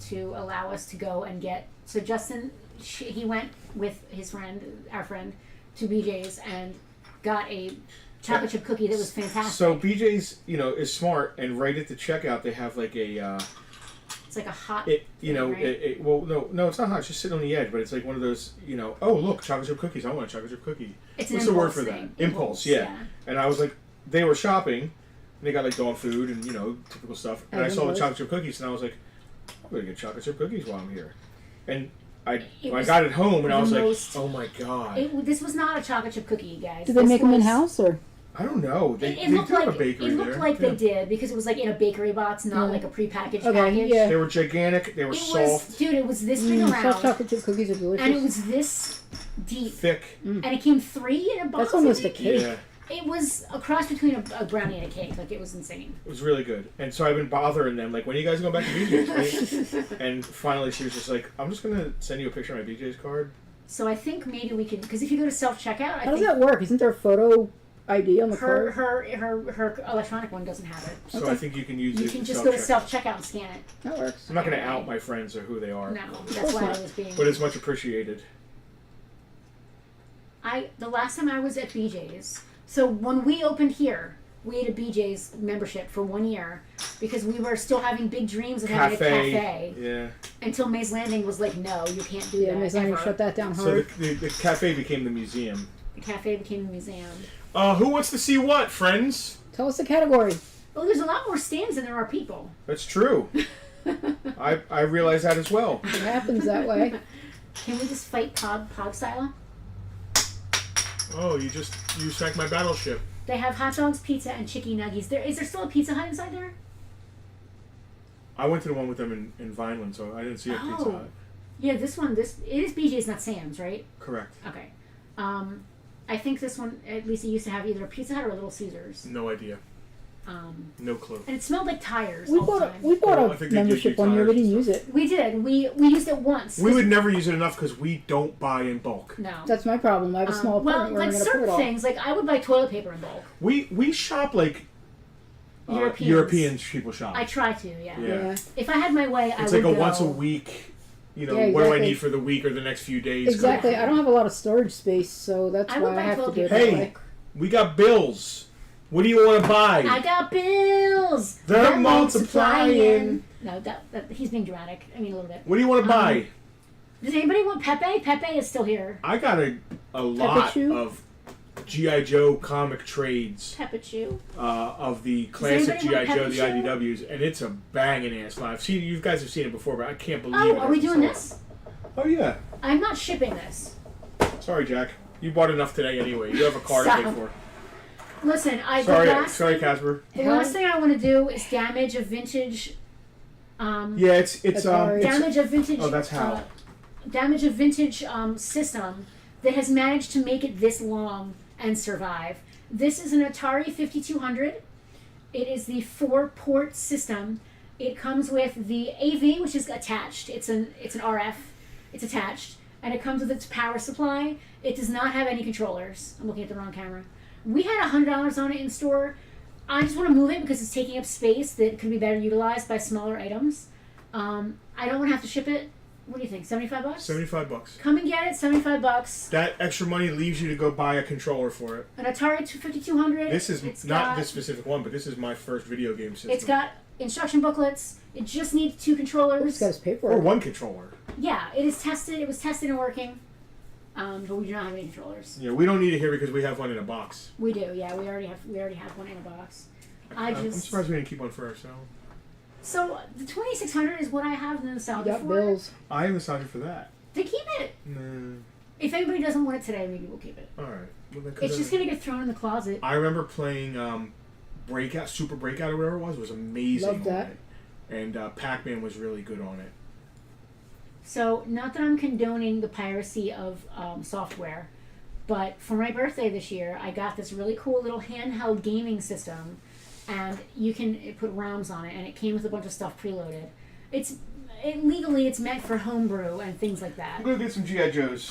to allow us to go and get. So Justin, he went with his friend, our friend, to BJ's and got a chocolate chip cookie that was fantastic. So BJ's, is smart, and right at the checkout they have like a. It's like a hot. Thing, right? No, it's not hot. It's just sitting on the edge, but it's like one of those, oh look, chocolate chip cookies. I want a chocolate chip cookie. It's What's an the word impulse for thing. that? Impulse, yeah. And I was like, they were shopping, and they got like dog food and typical stuff. And I saw the chocolate chip cookies, and I was like, I'm gonna get chocolate chip cookies while I'm here. And I got it home, and I was like, oh my god. This was not a chocolate chip cookie, you guys. Did they make them in house or? I don't know. They looked do like have a bakery it looked there. like they did because it was like in a bakery box, not like a prepackaged package. Yeah. They were gigantic. They were soft. Dude, it was this big around. Soft chocolate chip cookies are delicious. And it was this deep. Thick. And it came 3 in a box. That's almost I a think. cake. Yeah. It was a cross between a brownie and a cake. Like, it was insane. It was really good. And so I've been bothering them, like, when are you guys going back to BJ's? Right? And finally she was just like, I'm just going to send you a picture of my BJ's card. So I think maybe we could, because if you go to self-checkout, How does that work? Isn't there a photo ID on the card? her electronic one doesn't have it. So I think you can use You it can to just go to self-check. self-checkout and scan it. That works. I'm not going to out my friends or who they are. No, that's why I was being... But it's much appreciated. The last time I was at BJ's, so when we opened here, we had a BJ's membership for 1 year because we were still having big dreams of having a cafe. Yeah. Until Maze Landing was like, no, you can't do Yeah, that. Maze Landing ever. shut that down So hard. the cafe became the museum. The cafe became the museum. Who wants to see what, friends? Tell us the category. Well, there's a lot more stands than there are people. That's true. I realize that as well. It happens that way. Can we just fight Pog style? Oh, you sank my battleship. They have hot dogs, pizza, and chicken nuggies. Is there still a Pizza Hut inside there? I went to the one with them in Vineland, so I didn't see a Pizza Hut. Yeah, it is BJ's, not Sam's, right? Correct. Okay. I think this one, at least it used to have either a Pizza Hut or a Little Caesars. No idea. No clue. And it smelled like tires We all the bought time. a membership one year. We didn't use it. We did. We used it once. We would never use it enough because we don't buy in bulk. No. That's my problem. I have a small apartment where I'm going to put certain it all. things, like I would buy toilet paper in bulk. We shop like Europeans. European people shop. I try to, yeah. Yeah. If I had my way, I would It's like a go. once a week. Yeah, What do I exactly. need for the week or the next few days? Exactly. Correct. I don't have a lot of storage space, so that's I would why I buy have to toilet do it paper. that Hey, way. we got bills. What do you want to buy? I got bills. They're multiplying. No, that he's being dramatic. I mean, a little bit. What do you want to buy? Does anybody want Pepe? Pepe is still here. I got a lot Chew? of G.I. Joe comic trades Pepe Chew. of the classic anybody G.I. want Joe, Peppa the Chew? IDWs, and it's a banging ass line. You guys have seen it before, but I can't believe it. Oh, are we hasn't doing sold. this? Oh yeah. I'm not shipping this. Sorry, Jack. You bought enough today anyway. You have a car to pay Stop. for. Listen, Sorry, Casper. The last thing I want to do is damage a vintage. Yeah, it's Damage a vintage. Oh, that's how. Damage a vintage system that has managed to make it this long and survive. This is an Atari 5200. It is the 4-port system. It comes with the AV, which is attached. It's an RF. It's attached. and it comes with its power supply. It does not have any controllers. I'm looking at the wrong camera. We had $100 on it in store. I just want to move it because it's taking up space that could be better utilized by smaller items. I don't want to have to ship it. What do you think? $75? $75. Come and get it. $75. That extra money leaves you to go buy a controller for it. An Atari 5200. This is not this specific one, but this is my first video game system. It's got instruction booklets. It just needs 2 controllers. It's got his paperwork. Or 1 controller. Yeah, it is tested. It was tested and working. But we do not have any controllers. Yeah, we don't need it here because we have one in a box. We do. Yeah, we already have one in a box. I'm surprised we didn't keep one for ourselves. So the 2600 is what I have the nostalgia You got for. bills. I have nostalgia for that. To keep it. Nah. If anybody doesn't want it today, maybe we'll keep it. All right. Well, It's just gonna get thrown in the closet. I remember playing Super Breakout or whatever it was. It was amazing. Love that. On it. And Pac-Man was really good on it. So not that I'm condoning the piracy of software, but for my birthday this year, I got this really cool little handheld gaming system, and you can put ROMs on it, and it came with a bunch of stuff preloaded. Legally it's meant for homebrew and things like that. I'm gonna get some GI Joes.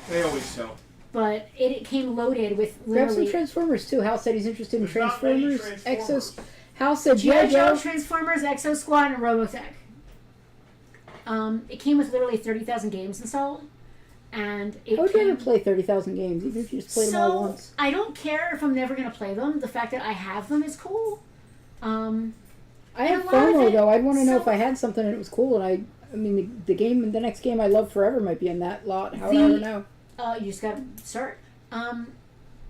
They always sell. But it came loaded with Grab literally some Transformers too. Hal said he's interested in There's not many Transformers. Transformers. Hal said G.I. G.I. Joe, Joe. Transformers, Exo Squad, and Robotech. It came with literally 30,000 games installed, and it How would you came... ever play 30,000 games, even if you just played them all once? I don't care if I'm never going to play them. The fact that I have them is cool. I a have lot of FOMO it- though. I'd want to know so- if I had something and it was cool, and I mean, the game, the next game I love forever might be in that lot. How would I ever know? You just got to start.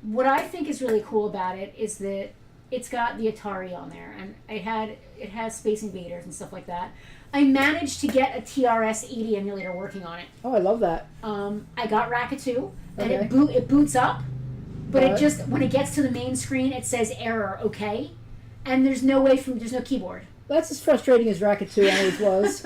What I think is really cool about it is that it's got the Atari on there, and it has Space Invaders and stuff like that. I managed to get a TRS-80 emulator working on it. Oh, I love that. I got Racket-2, and Okay. it boots up, but it Alright. just when it gets to the main screen, it says error. Okay, and there's no keyboard. That's as frustrating as Racket 2 always was.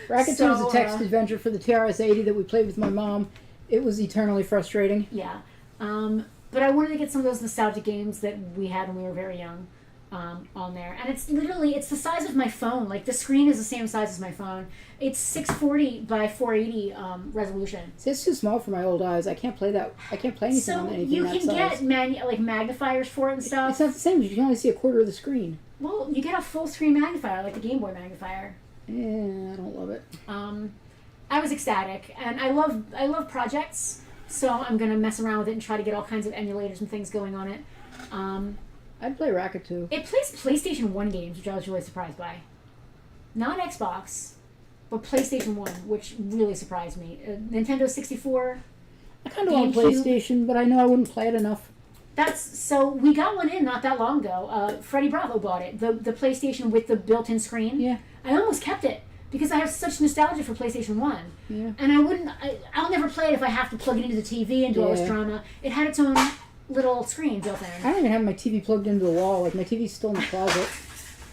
Racket 2 was So, a text adventure for the TRS-80 that we played with my mom. It was eternally frustrating. Yeah. But I wanted to get some of those nostalgic games that we had when we were very young on there. And it's the size of my phone. Like, the screen is the same size as my phone. It's 640 by 480 resolution. See, it's too small for my old eyes. I can't play that. I can't play anything on So anything you that can size. get magnifiers for it and stuff. It's not the same. You can only see a quarter of the screen. Well, you get a full screen magnifier, like the Game Boy magnifier. Yeah, I don't love it. I was ecstatic, and I love projects, so I'm gonna mess around with it and try to get all kinds of emulators and things going on it. I'd play Racket 2. It plays PlayStation 1 games, which I was really surprised by. Not Xbox, but PlayStation 1, which really surprised me. Nintendo 64. I kind of want GameCube. PlayStation, but I know I wouldn't play it enough. So we got one in not that long ago. Freddie Bravo bought it, the PlayStation with the built-in screen. Yeah. I almost kept it because I have such nostalgia for PlayStation 1. Yeah. And I'll never play it if I have to plug it into the TV and do all this Yeah. drama. It had its own little screen built in. I don't even have my TV plugged into the wall. Like, my TV's still in the closet.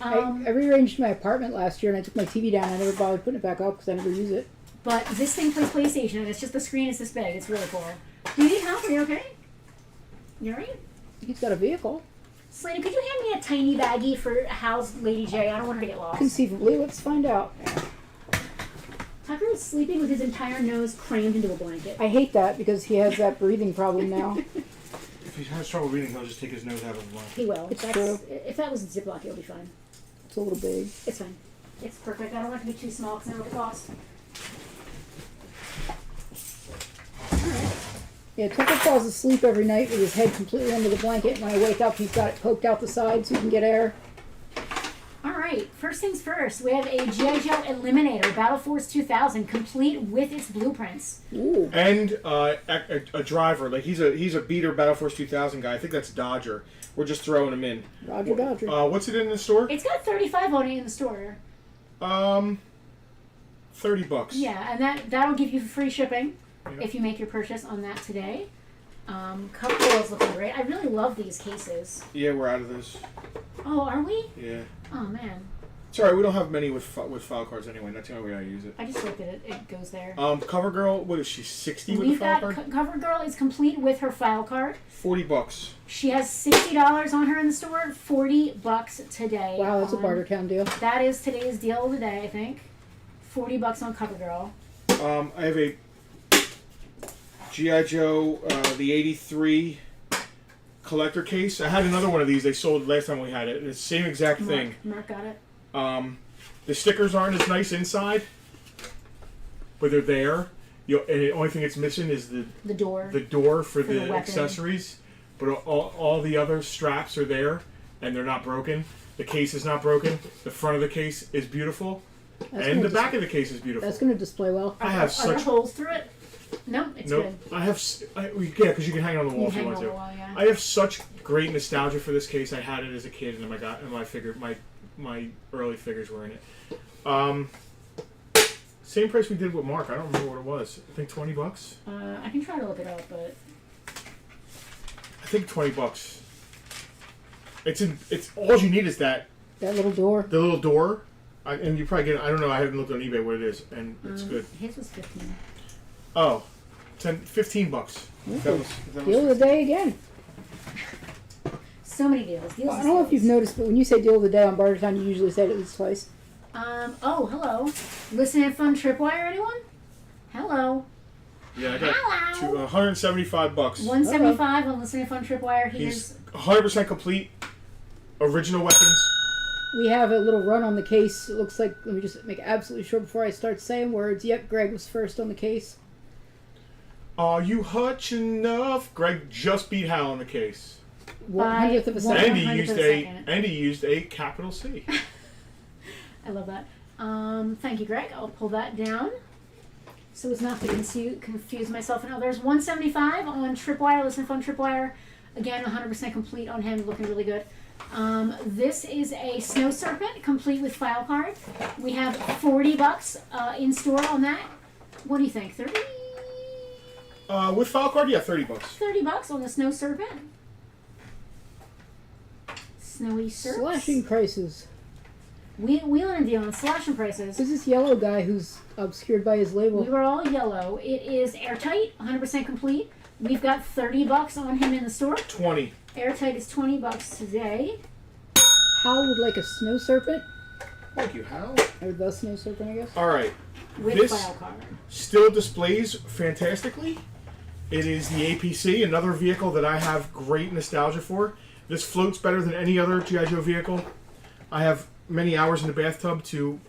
Um, I rearranged my apartment last year, and I took my TV down. I never bothered putting it back up because I never use it. But this thing plays PlayStation, and it's just the screen is this big. It's really cool. Do you need help? Are you okay? You alright? He's got a vehicle. Selena, could you hand me a tiny baggie for Hal's Lady J? I don't want her to get lost. Conceivably, let's find out. Tucker is sleeping with his entire nose crammed into a blanket. I hate that because he has that breathing problem now. If he has trouble reading, he'll just take his nose out of the line. He will. It's true. If that was Ziploc, it'll be fine. It's a little big. It's fine. It's perfect. I don't want it to be too small because I know what it costs. Yeah, Tucker falls asleep every night with his head completely under the blanket. When I wake up, he's got it poked out the side so he can get air. Alright, first things first. We have a G.I. Joe Eliminator Battle Force 2000 complete with its blueprints. Ooh. And a driver, like he's a beater Battle Force 2000 guy. I think that's Dodger. We're just throwing him in. Roger Dodger. What's it in the store? It's got 35 on it in the store. $30. Yeah, and that'll give you free shipping Yeah. if you make your purchase on that today. Cover is looking great. I really love these cases. Yeah, we're out of this. Oh, are we? Yeah. Oh man, It's alright, we don't have many with file cards anyway. That's the only way I use it. I just looked at it. It goes there. Cover Girl, what is she, 60 with We've the file got card? Cover Girl is complete with her file card. $40. She has $60 on her in the store. $40 today. Wow, that's a on- Bartertown deal. That is today's deal of the day, I think. $40 on Cover Girl. I have a G.I. Joe, the 83 collector case. I had another one of these. They sold last time we had it. It's the same exact thing. Mark got it. The stickers aren't as nice inside, but they're there. And the only thing it's missing is the door. The door for the weapon. accessories. But all the other straps are there, and they're not broken. The case is not broken. The front of the case is beautiful. And the back of the case is beautiful. That's going to display well. Are there holes through it? No, it's good. Because you can hang it on the wall if you want to. Yeah. I have such great nostalgia for this case. I had it as a kid, and my early figures were in it. Same price we did with Mark. I don't remember what it was. I think $20. I can try to look it up, but I think $20. It's all you need is that little door. the little door, and you probably get. I don't know. I haven't looked on eBay what it is, and it's good. His was 15. Oh, $15. That was Deal of the day again. So many deals. I don't know if you've noticed, but when you say deal of the day on Bartertown, you usually say it at least twice. Oh, hello. Listen and Fun Tripwire, anyone? Hello. Yeah, I got Hello. $175. 175 on Listen and Fun Tripwire. He's 100% complete. Original weapons. We have a little run on the case. It looks like, let me just make it absolutely sure before I start saying words. Yep, Greg was first on the case. Are you hutch enough? Greg just beat Hal on the case. 100th of a second. And he used a capital C. I love that. Thank you, Greg. I'll pull that down so as not to confuse myself and others. 175 on Tripwire. Listen Fun Tripwire. Again, 100% complete on him. Looking really good. This is a Snow Serpent, complete with file card. We have $40 in store on that. What do you think? 30? With file card, yeah, $30. $30 on the Snow Serpent. Snowy Serpent. Slashing prices. Wheeling and dealing, slashing prices. Who's this yellow guy who's obscured by his label? We were all yellow. It is airtight, 100% complete. We've got $30 on him in the store. 20. Airtight is $20 today. Hal would like a snow serpent. Thank you, Hal. Or the snow serpent, I guess. All right. With this file card. Still displays fantastically. It is the APC, another vehicle that I have great nostalgia for. This floats better than any other G.I. Joe vehicle. I have many hours in the bathtub to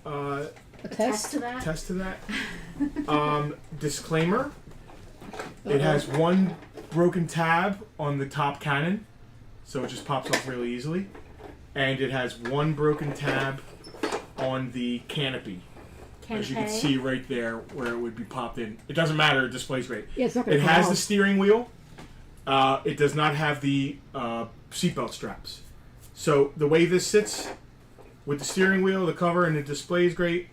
Attest to that. test to that. Disclaimer. It has one broken tab on the top cannon, so it just pops off really easily. And it has one broken tab on the canopy. As you can see right there where it would be popped in. It doesn't matter, it displays great. Yeah, it's not gonna It come has out. the steering wheel. It does not have the seatbelt straps. So the way this sits with the steering wheel, the cover, and it displays great,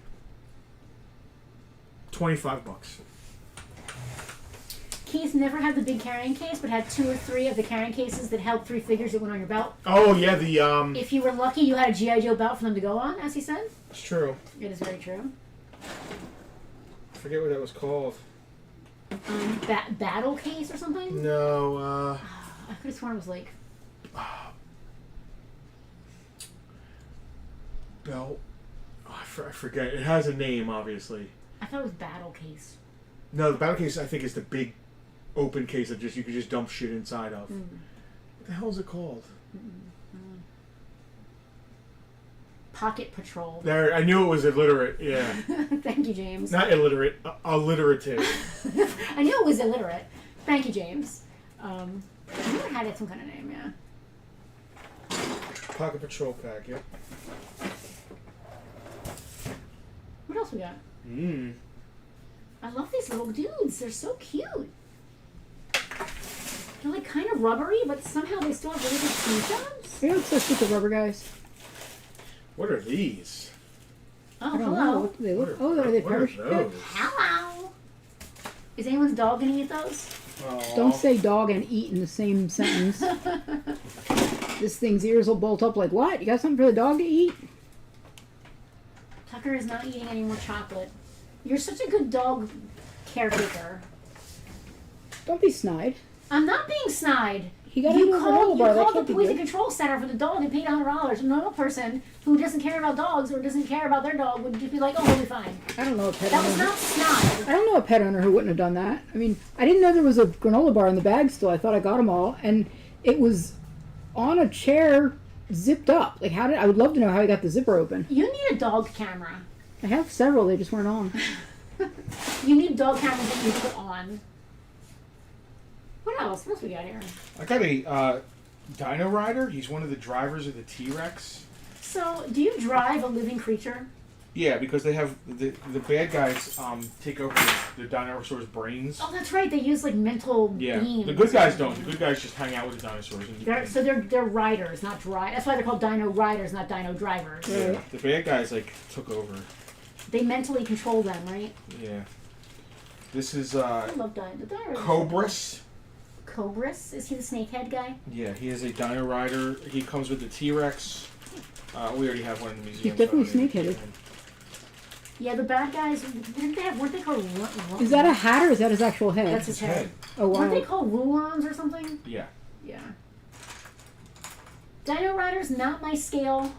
$25. Keith never had the big carrying case, but had 2 or 3 of the carrying cases that held 3 figures that went on your belt. Oh yeah, the If you were lucky, you had a G.I. Joe belt for them to go on, as he said. it's true. It is very true. I forget what that was called. Battle case or something? No, I could have sworn it was like... belt. Oh, I forget. It has a name, obviously. I thought it was battle case. No, the battle case I think is the big open case that you could just dump shit inside of. Mm. What the hell is it called? Pocket Patrol. There, I knew it was illiterate. Yeah, Thank you, James. not illiterate, alliterative. I knew it was illiterate. Thank you, James. I knew it had some kind of name, yeah. Pocket Patrol pack. Yep. What else we got? Mmm. I love these little dudes. They're so cute. They're like kind of rubbery, but somehow they still have really good paint jobs. You're obsessed with the rubber guys. What are these? Oh, I don't know. hello. What do they look? What Are they what are parachute? those? Hello. Is anyone's dog gonna eat those? Aw. Don't say dog and eat in the same sentence. This thing's ears will bolt up like, what? You got something for the dog to eat? Tucker is not eating any more chocolate. You're such a good dog caretaker. Don't be snide. I'm not being snide. He got You into a call granola bar. That the can't be poison good. control center for the dog and paid $100. A normal person who doesn't care about dogs or doesn't care about their dog would just be like, oh, we'll be fine. I don't know a pet That owner. was not snide. I don't know a pet owner who wouldn't have done that. I mean, I didn't know there was a granola bar in the bag still. I thought I got them all, and it was on a chair, zipped up. Like, I would love to know how he got the zipper open. You need a dog camera. I have several. They just weren't on. You need dog cameras that you put on. What else? What else we got here? I got a Dino Rider. He's one of the drivers of the T-Rex. So, do you drive a living creature? Yeah, because they have the bad guys take over the dinosaurs' brains. Oh, that's right. They use like mental beams. The good guys don't. The good guys just hang out with the dinosaurs. They're riders, not drive. That's why they're called Dino Riders, not Dino Drivers. Yeah, the bad guys like took over. They mentally control them, right? Yeah. This is I love Dino. The Dino Cobras. Cobras? Is he the snakehead guy? Yeah, he is a Dino Rider. He comes with the T-Rex. We already have one in the museum. He's definitely snake-headed. Yeah, the bad guys, weren't they called... Is that a hat or is that his actual head? That's his head. Oh, wow. Weren't they called Rulons or something? Yeah. Yeah. Dino Riders, not my scale.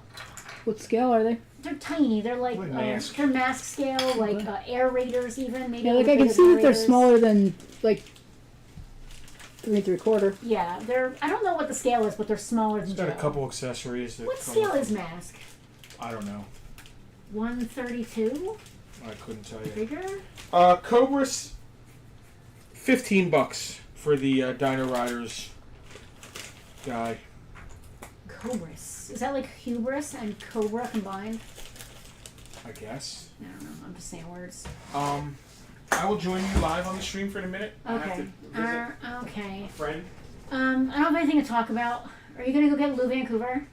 What scale are they? They're tiny. They're like mask. they're mask scale, like Air Raiders even. Maybe Yeah, like I can see that they're smaller than like 3 3/4. Yeah, they're. I don't know what the scale is, but they're smaller than It's got Joe. a couple accessories. That What come scale with is mask? I don't know. 132. I couldn't tell you. Bigger. Cobras. $15 for the Dino Riders guy. Cobras. Is that like hubris and cobra combined? I guess. I don't know. I'm just saying words. I will join you live on the stream for in a minute. I have Okay. to visit Okay. a friend. I don't have anything to talk about. Are you gonna go get Lou Vancouver?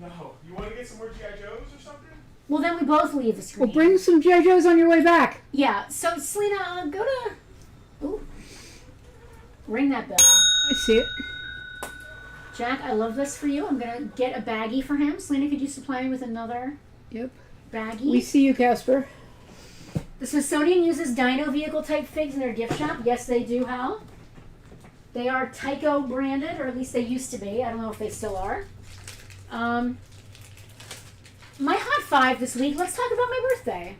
No. You want to get some more G.I. Joes or something? Well, then we both leave the screen. Well, bring some G.I. Joes on your way back. Yeah. So, Selena, go to. Ooh. Ring that bell. I see it. Jack, I love this for you. I'm gonna get a baggie for him. Selena, could you supply me with another Yep. baggie? We see you, Casper. The Smithsonian uses dino vehicle type figs in their gift shop. Yes, they do, Hal. They are Tycho branded, or at least they used to be. I don't know if they still are. My hot five this week, let's talk about my birthday.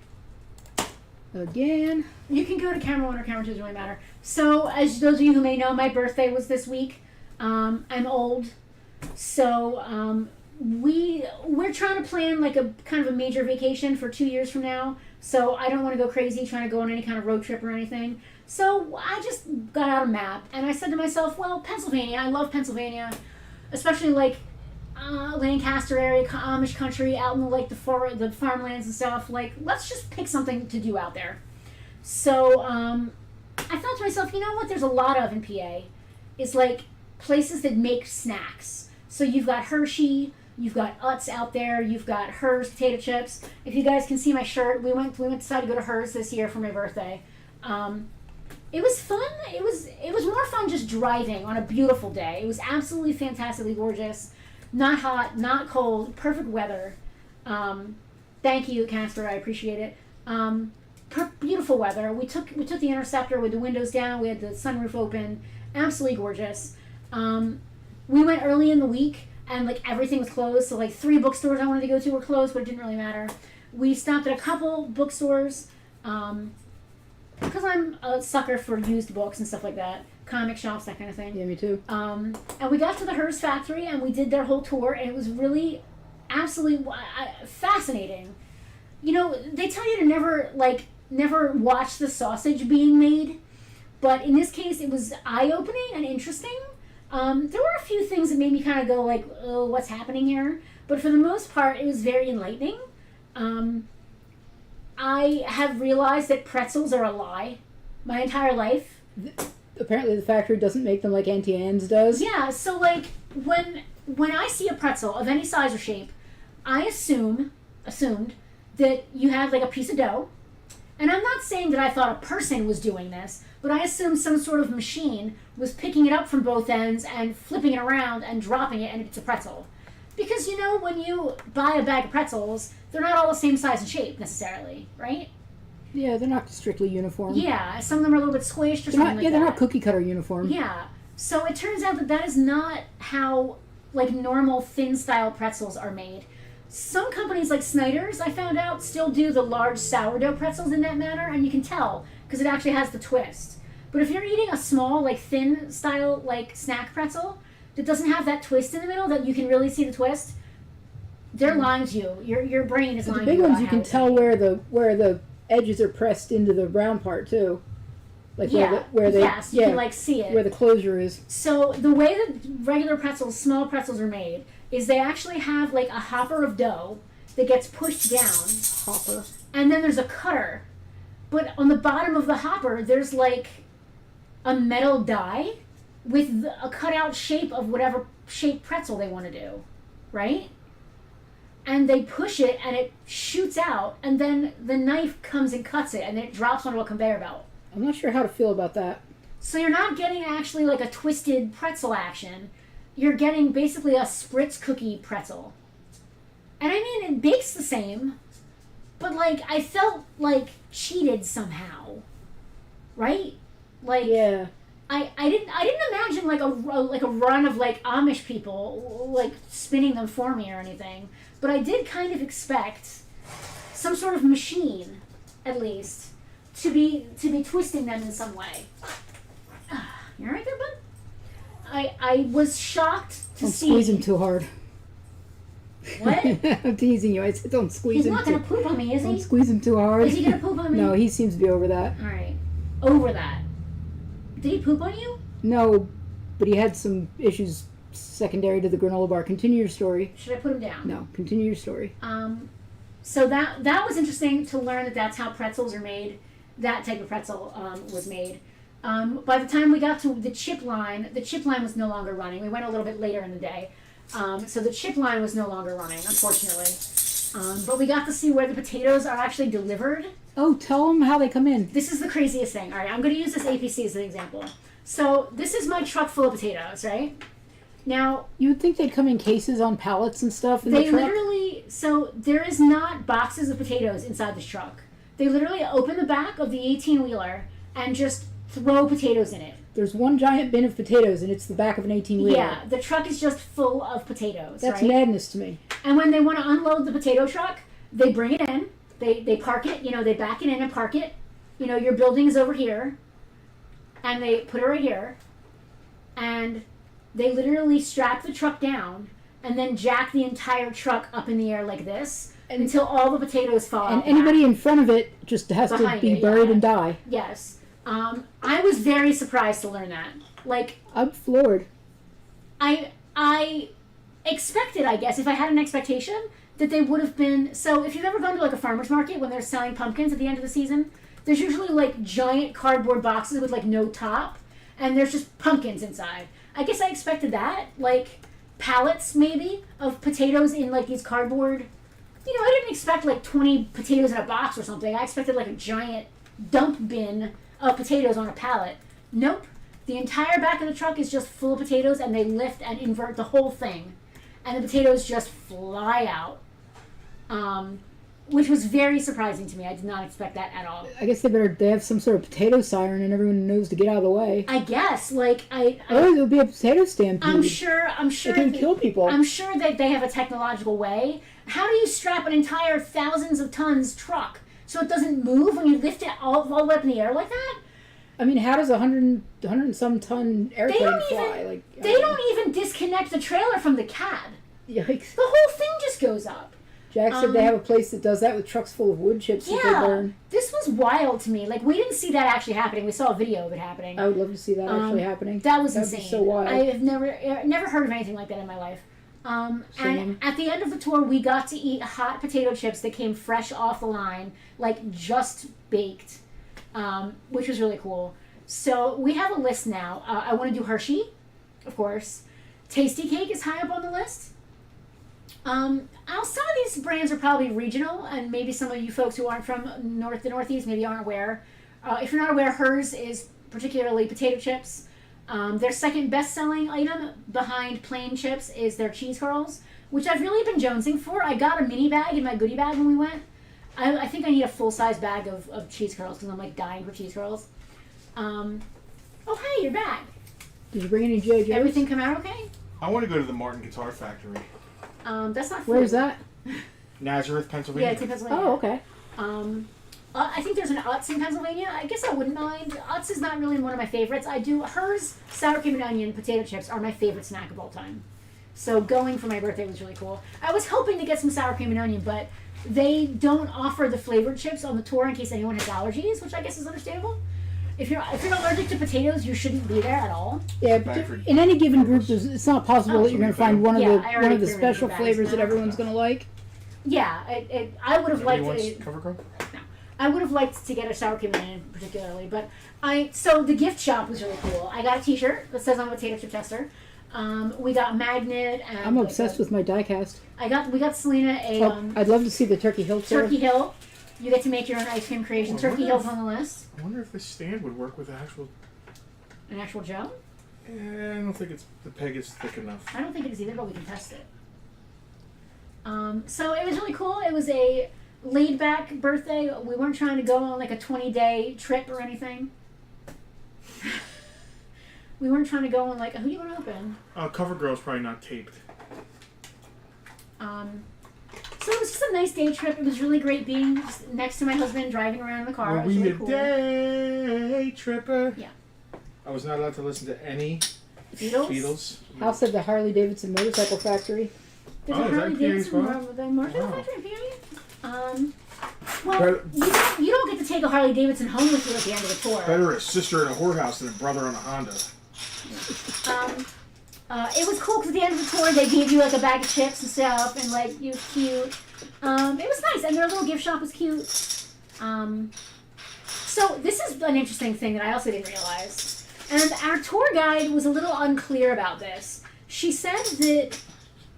Again. You can go to camera 1 or camera 2, doesn't really matter. So, as those of you who may know, my birthday was this week. I'm old. So, we're trying to plan like a kind of a major vacation for 2 years from now. So I don't want to go crazy trying to go on any kind of road trip or anything. So I just got out a map and I said to myself, well, Pennsylvania, I love Pennsylvania, especially like Lancaster area, Amish country, out in the farmlands and stuff. Like, let's just pick something to do out there. So I thought to myself, you know what? There's a lot of in PA. It's like places that make snacks. So you've got Hershey. You've got Utz out there. You've got Hers potato chips. If you guys can see my shirt, we decided to go to Hers this year for my birthday. It was fun. It was more fun just driving on a beautiful day. It was absolutely fantastically gorgeous. Not hot, not cold, perfect weather. Thank you, Casper. I appreciate it. Beautiful weather. We took the Interceptor with the windows down. We had the sunroof open. Absolutely gorgeous. We went early in the week. And, like, everything was closed. So, like, 3 bookstores I wanted to go to were closed, but it didn't really matter. We stopped at a couple bookstores because I'm a sucker for used books and stuff like that. Comic shops, that kind of thing. Yeah, me too. And we got to the Hearst factory, and we did their whole tour, and it was really absolutely fascinating. You know, they tell you to never watch the sausage being made. But in this case, it was eye-opening and interesting. There were a few things that made me kind of go like, oh, what's happening here? But for the most part, it was very enlightening. I have realized that pretzels are a lie my entire life. Apparently the factory doesn't make them like Auntie Anne's does. Yeah, so like when I see a pretzel of any size or shape, I assumed that you have like a piece of dough. And I'm not saying that I thought a person was doing this, but I assumed some sort of machine was picking it up from both ends and flipping it around and dropping it, and it's a pretzel. Because, you know, when you buy a bag of pretzels, they're not all the same size and shape, necessarily, right? Yeah, they're not strictly uniform. Yeah, some of them are a little bit squished or something like that. They're not cookie cutter uniform. Yeah. So it turns out that that is not how like normal thin style pretzels are made. Some companies like Snyder's, I found out, still do the large sourdough pretzels in that manner, and you can tell because it actually has the twist. But if you're eating a small, like thin style, like snack pretzel that doesn't have that twist in the middle that you can really see the twist, they're lying to you. Your brain is lying to you. The big ones, about you how can it's tell made. where the edges are pressed into the round part too, like yes, you can like see it. where the closure is. So the way that regular pretzels, small pretzels, are made is they actually have like a hopper of dough that gets pushed down, Hopper. and then there's a cutter. But on the bottom of the hopper, there's like a metal die with a cutout shape of whatever shaped pretzel they want to do, right? And they push it, and it shoots out, and then the knife comes and cuts it, and then it drops onto a conveyor belt. I'm not sure how to feel about that. So you're not getting actually like a twisted pretzel action. You're getting basically a spritz cookie pretzel. And I mean, it bakes the same, but like I felt like cheated somehow, right? Like Yeah. I didn't imagine like a run of like Amish people like spinning them for me or anything, but I did kind of expect some sort of machine, at least, to be twisting them in some way. You alright there, bud? I was shocked to Don't see. squeeze him too hard. What? I'm teasing you. I said don't squeeze He's him not too. gonna poop on me, is Don't he? squeeze him too hard. Is he gonna poop on me? No, he seems to be over that. All right, over that. Did he poop on you? No, but he had some issues secondary to the granola bar. Continue your story. Should I put him down? No, continue your story. So that was interesting to learn that that's how pretzels are made. That type of pretzel was made. By the time we got to the chip line was no longer running. We went a little bit later in the day. So the chip line was no longer running, unfortunately. But we got to see where the potatoes are actually delivered. Oh, tell them how they come in. This is the craziest thing. All right, I'm going to use this APC as an example. So this is my truck full of potatoes, right? Now, You would think they'd come in cases on pallets and stuff in they the truck. literally, so there is not boxes of potatoes inside this truck. They literally open the back of the 18-wheeler and just throw potatoes in it. There's one giant bin of potatoes, and it's the back of an 18-wheeler. Yeah, the truck is just full of potatoes, That's right? madness to me. And when they want to unload the potato truck, they bring it in, they park it, they back it in and park it. Your building is over here, and they put it right here, and they literally strap the truck down and then jack the entire truck up in the air like this until all the potatoes fall And out. anybody in front of it just has to Behind be it, buried yeah. and die. Yes. I was very surprised to learn that. Like, I'm floored. I expected, I guess, if I had an expectation, that they would have been... So if you've ever gone to like a farmer's market when they're selling pumpkins at the end of the season, there's usually like giant cardboard boxes with like no top, and there's just pumpkins inside. I guess I expected that, like pallets maybe of potatoes in like these cardboard... I didn't expect like 20 potatoes in a box or something. I expected like a giant dump bin of potatoes on a pallet. Nope. The entire back of the truck is just full of potatoes, and they lift and invert the whole thing. And the potatoes just fly out. Which was very surprising to me. I did not expect that at all. I guess they have some sort of potato siren, and everyone knows to get out of the way. I guess, like, Oh, there'll be a potato stampede. I'm sure It can kill people. I'm sure that they have a technological way. How do you strap an entire thousands of tons truck so it doesn't move when you lift it all the way up in the air like that? I mean, how does a 100 and some ton airplane fly? They don't even disconnect the trailer from the cab. Yikes. The whole thing just goes up. Jack said they have a place that does that with trucks full of wood chips that they burn. This was wild to me. Like, we didn't see that actually happening. We saw a video of it happening. I would love to see that actually happening. That was That'd insane. be so wild. I have never heard of anything like that in my life. And at the end of the tour, we got to eat hot potato chips that came fresh off the line, like just baked, which was really cool. So we have a list now. I want to do Hershey, of course. Tasty Cake is high up on the list. Some of these brands are probably regional, and maybe some of you folks who aren't from the Northeast maybe aren't aware. If you're not aware, hers is particularly potato chips. Their second best-selling item behind plain chips is their cheese curls, which I've really been jonesing for. I got a mini bag in my goodie bag when we went. I think I need a full-size bag of cheese curls because I'm like dying for cheese curls. Oh, hey, you're back. Did you bring any JoJo's? Everything come out okay? I want to go to the Martin Guitar Factory. That's not. Where's that? Nazareth, Pennsylvania. Yeah, it's in Pennsylvania. Oh, okay. I think there's an Utz in Pennsylvania. I guess I wouldn't mind. Utz is not really one of my favorites. Hers, sour cream and onion potato chips are my favorite snack of all time. So going for my birthday was really cool. I was hoping to get some sour cream and onion, but they don't offer the flavored chips on the tour in case anyone has allergies, which I guess is understandable. If you're allergic to potatoes, you shouldn't be there at all. Yeah, but in any given group, it's not possible that you're going to find one of the special flavors that everyone's going to like. Yeah, I would have liked it. Cover girl? No, I would have liked to get a sour cream and onion particularly, but so the gift shop was really cool. I got a T-shirt that says I'm a potato chip tester. We got a magnet. And I'm obsessed with my die-cast. We got Selena I'd love to see the Turkey Hill tour. Turkey Hill. You get to make your own ice cream creation. Turkey Hill's on the list. I wonder if this stand would work with an actual gel. I don't think the peg is thick enough. I don't think it is either, but we can test it. So it was really cool. It was a laid-back birthday. We weren't trying to go on like a 20-day trip or anything. We weren't trying to go on like, who do you want to open? CoverGirl's probably not taped. So it was just a nice day trip. It was really great being next to my husband, driving around in the car. Were we really a cool. day tripper? Yeah. I was not allowed to listen to any Beatles. House of the Harley Davidson Motorcycle Factory. There's a Harley Davidson motorcycle factory in PA? Well, you don't get to take a Harley Davidson home with you at the end of the tour. Better a sister in a whorehouse than a brother on a Honda. It was cool because at the end of the tour they gave you like a bag of chips and stuff, and like you was cute. It was nice, and their little gift shop was cute. So this is an interesting thing that I also didn't realize, and our tour guide was a little unclear about this. She said that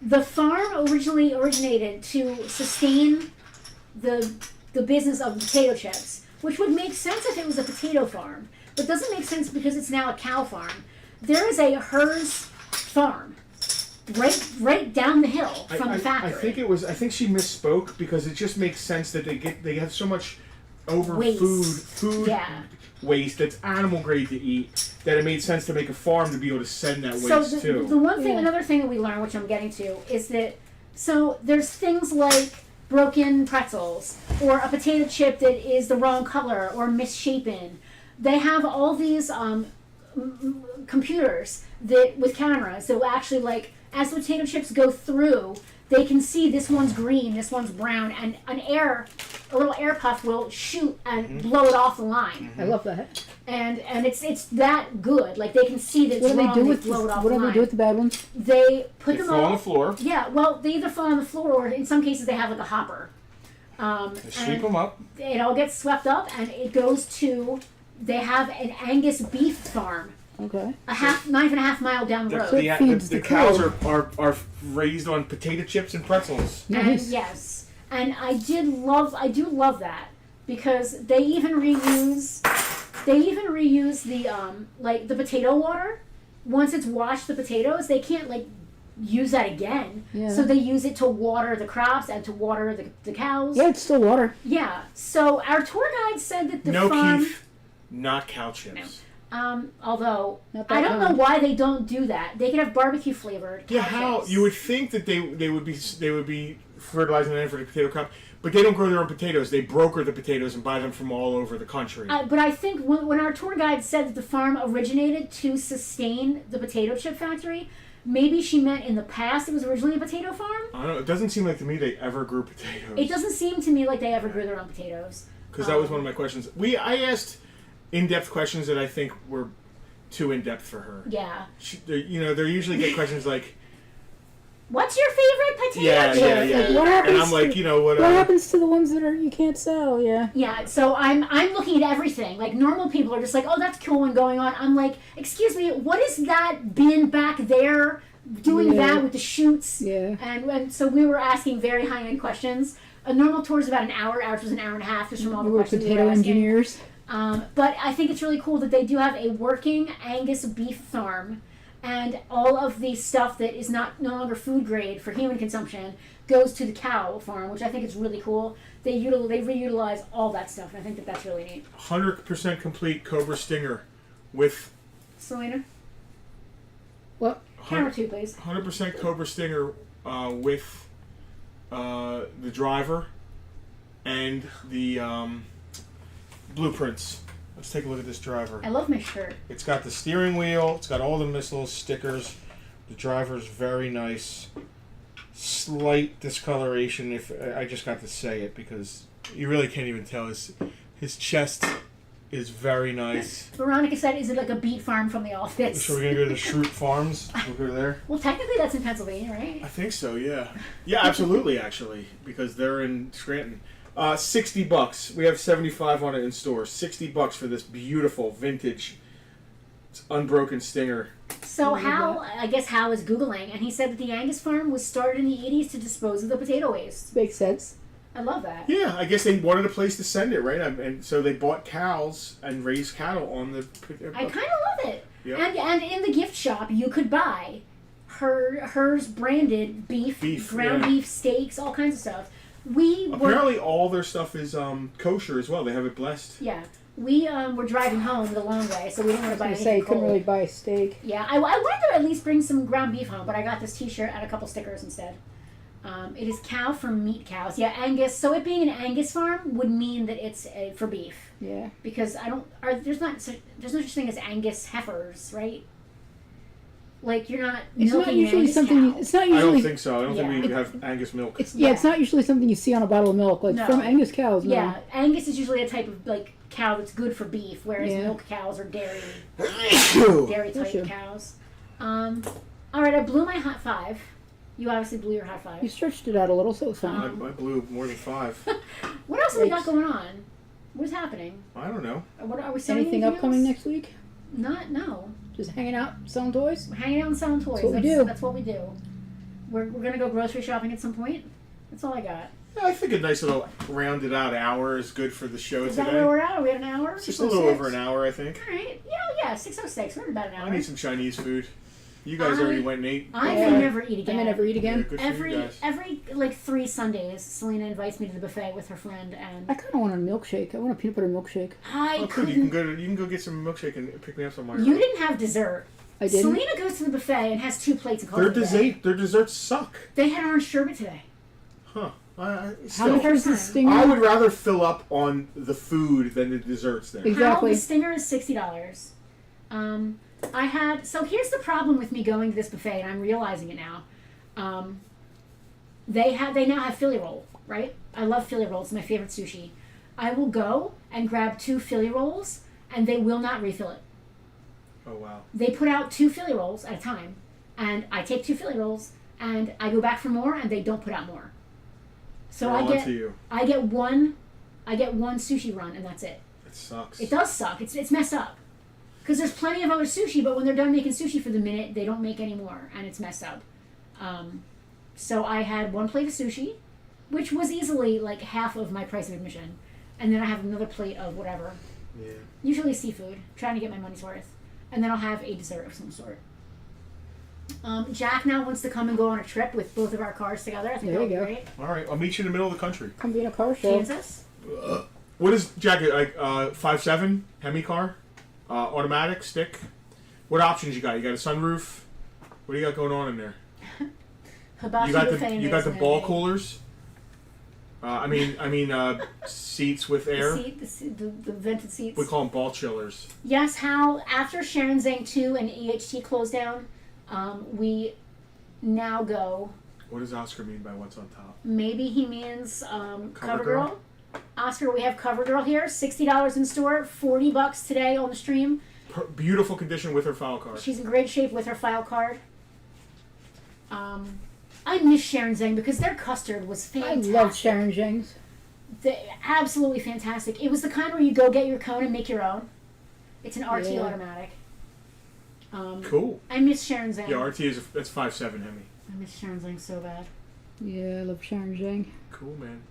the farm originally originated to sustain the business of potato chips, which would make sense if it was a potato farm, but doesn't make sense because it's now a cow farm. There is a Hers farm right down the hill from the factory. I think she misspoke because it just makes sense that they have so much food waste that's animal grade to eat that it made sense to make a farm to be able to send that waste too. The one thing, another thing that we learned, which I'm getting to, is that there's things like broken pretzels or a potato chip that is the wrong color or misshapen. They have all these computers that with cameras that will actually, like, as the potato chips go through, they can see this one's green, this one's brown, and a little air puff will shoot and blow it off the line. I love that. And it's that good. Like, they can see that it's wrong, they blow it off the line. What do they do with the bad ones? They put them fall on the floor. Yeah, well, they either fall on the floor or in some cases they have like a hopper. They sweep them up. It all gets swept up and it goes to, they have an Angus beef farm. Okay. 9.5 miles down the road. The cows are raised on potato chips and pretzels. Nice. And yes. And I do love that because they even reuse the like the potato water. Once it's washed the potatoes, they can't like use that again. Yeah. So they use it to water the crops and to water the cows. Yeah, it's still water. Yeah. So our tour guide said that the farm... Keith, not cow chips. Although I don't know why they don't do that. They could have barbecue flavored. Yeah, how you would think that they would be fertilizing the land for the potato crop, but they don't grow their own potatoes. They broker the potatoes and buy them from all over the country. But I think when our tour guide said that the farm originated to sustain the potato chip factory, maybe she meant in the past it was originally a potato farm. I don't know. It doesn't seem like to me they ever grew potatoes. It doesn't seem to me like they ever grew their own potatoes. Because that was one of my questions. I asked in-depth questions that I think were too in-depth for her. Yeah. They usually get questions like, what's your favorite potato chip? Yeah. Like, what happens and I'm like, what happens to the ones that you can't sell? Yeah. Yeah, so I'm looking at everything. Like, normal people are just like, oh, that's cool and going on. I'm like, excuse me, what is that bin back there doing that with the chutes? Yeah. And so we were asking very high-end questions. A normal tour is about an hour. Ours was an hour and a half just from all the questions we were potato asking. engineers. But I think it's really cool that they do have a working Angus beef farm, and all of the stuff that is no longer food grade for human consumption goes to the cow farm, which I think is really cool. They reutilize all that stuff, and I think that's really neat. 100% complete Cobra Stinger with Selena? Camera 2, please. 100% Cobra Stinger with the driver and the blueprints. Let's take a look at this driver. I love my shirt. It's got the steering wheel. It's got all the missiles, stickers. The driver's very nice. Slight discoloration. If I just got to say it because you really can't even tell. His chest is very nice. Veronica said, "Is it like a beet farm from the office?" So we're gonna go to the Shroot Farms. We'll go there. Well, technically that's in Pennsylvania, right? I think so. Yeah. Yeah, absolutely. Actually, because they're in Scranton. $60. We have 75 on it in store. $60 for this beautiful vintage, unbroken Stinger. So Hal is Googling, and he said that the Angus farm was started in the 80s to dispose of the potato waste. Makes sense. I love that. Yeah, I guess they wanted a place to send it, right? And so they bought cows and raised cattle on the. I kind of love it. Yep. And in the gift shop, you could buy hers branded beef, ground beef steaks, all kinds of stuff. Apparently all their stuff is kosher as well. They have it blessed. Yeah. We were driving home the long way, so we didn't want to buy anything you cold. couldn't really buy a steak. Yeah, I wanted to at least bring some ground beef home, but I got this T-shirt and a couple stickers instead. It is cow from meat cows. Yeah, Angus. So it being an Angus farm would mean that it's for beef. Yeah. Because there's no such thing as Angus heifers, right? Like you're not. It's not milking usually an Angus something. cow. It's not I usually. don't think so. I don't think we Yeah. have Angus milk. It's not usually something you see on a bottle of milk, like No. from Angus cows. No. Yeah, Angus is usually a type of like cow that's good for beef, whereas Yeah. milk cows are dairy Dairy type you. cows. All right, I blew my hot five. You obviously blew your hot You five. stretched it out a little, so it's fine. I blew more than 5. What else have we got going on? What's happening? I don't know. What are we selling? Anything upcoming else? next week? No. Just hanging out, selling toys. We're hanging out and selling toys. That's what we do. That's what we do. We're gonna go grocery shopping at some point. That's all I got. Yeah, I think a nice little rounded out hour is good for the show Is today. that where we're at? Are we at an hour? Just a little 6:06. over an hour, I think. All right. Yeah. 6:06. We're at about an hour. I need some Chinese food. You guys already went and ate. I Yeah. may never eat I again. may never eat Yeah, again. good for you guys. Every like 3 Sundays, Selena invites me to the buffet with her friend, and I kind of want a milkshake. I want a peanut butter milkshake. I Oh, good. couldn't. You can go get some milkshake and pick me up somewhere. You didn't have dessert. I didn't. Selena goes to the buffet and has 2 plates and calls Their it a day. desserts suck. They had orange sherbet today. Huh. How Still, much was time. the stinger? I would rather fill up on the food than the desserts there. Exactly. The Stinger is $60. So here's the problem with me going to this buffet, and I'm realizing it now. They now have Philly roll, right? I love Philly rolls. It's my favorite sushi. I will go and grab 2 Philly rolls, and they will not refill it. Oh wow. They put out 2 Philly rolls at a time, and I take 2 Philly rolls, and I go back for more, and they don't put out more. So They're I on get to you. I get one sushi run, and that's it. It sucks. It does suck. It's messed up. Because there's plenty of other sushi, but when they're done making sushi for the minute, they don't make any more, and it's messed up. So I had 1 plate of sushi, which was easily like half of my price of admission, and then I have another plate of whatever. Yeah. Usually seafood, trying to get my money's worth, and then I'll have a dessert of some sort. Jack now wants to come and go on a trip with both of our cars together. I think There that'll you be go. great. All right. I'll meet you in the middle of the country. Come be in a car show. Kansas. What is Jack? Like 5.7 Hemi car, automatic stick. What options you got? You got a sunroof. What do you got going on in there? Hibachi You got buffet the in you got the Mason, ball Andy. coolers. I mean seats with air. The vented seats. We call them ball chillers. Yes, Hal, after Sharon Zhang 2 and EHT closed down, we now go, What does Oscar mean by what's on top? maybe he means Cover CoverGirl. Girl? Oscar, we have CoverGirl here, $60 in store, $40 today on the stream. Beautiful condition with her file card. She's in great shape with her file card. I miss Sharon Zhang because their custard was I fantastic. love Sharon Jang's. Absolutely fantastic. It was the kind where you go get your cone and make your own. It's an RT Yeah. automatic. Cool. I miss Sharon Zhang. Yeah, RT is that's 5.7 Hemi. I miss Sharon Zhang so bad. Yeah, I love Sharon Jang. Cool, man.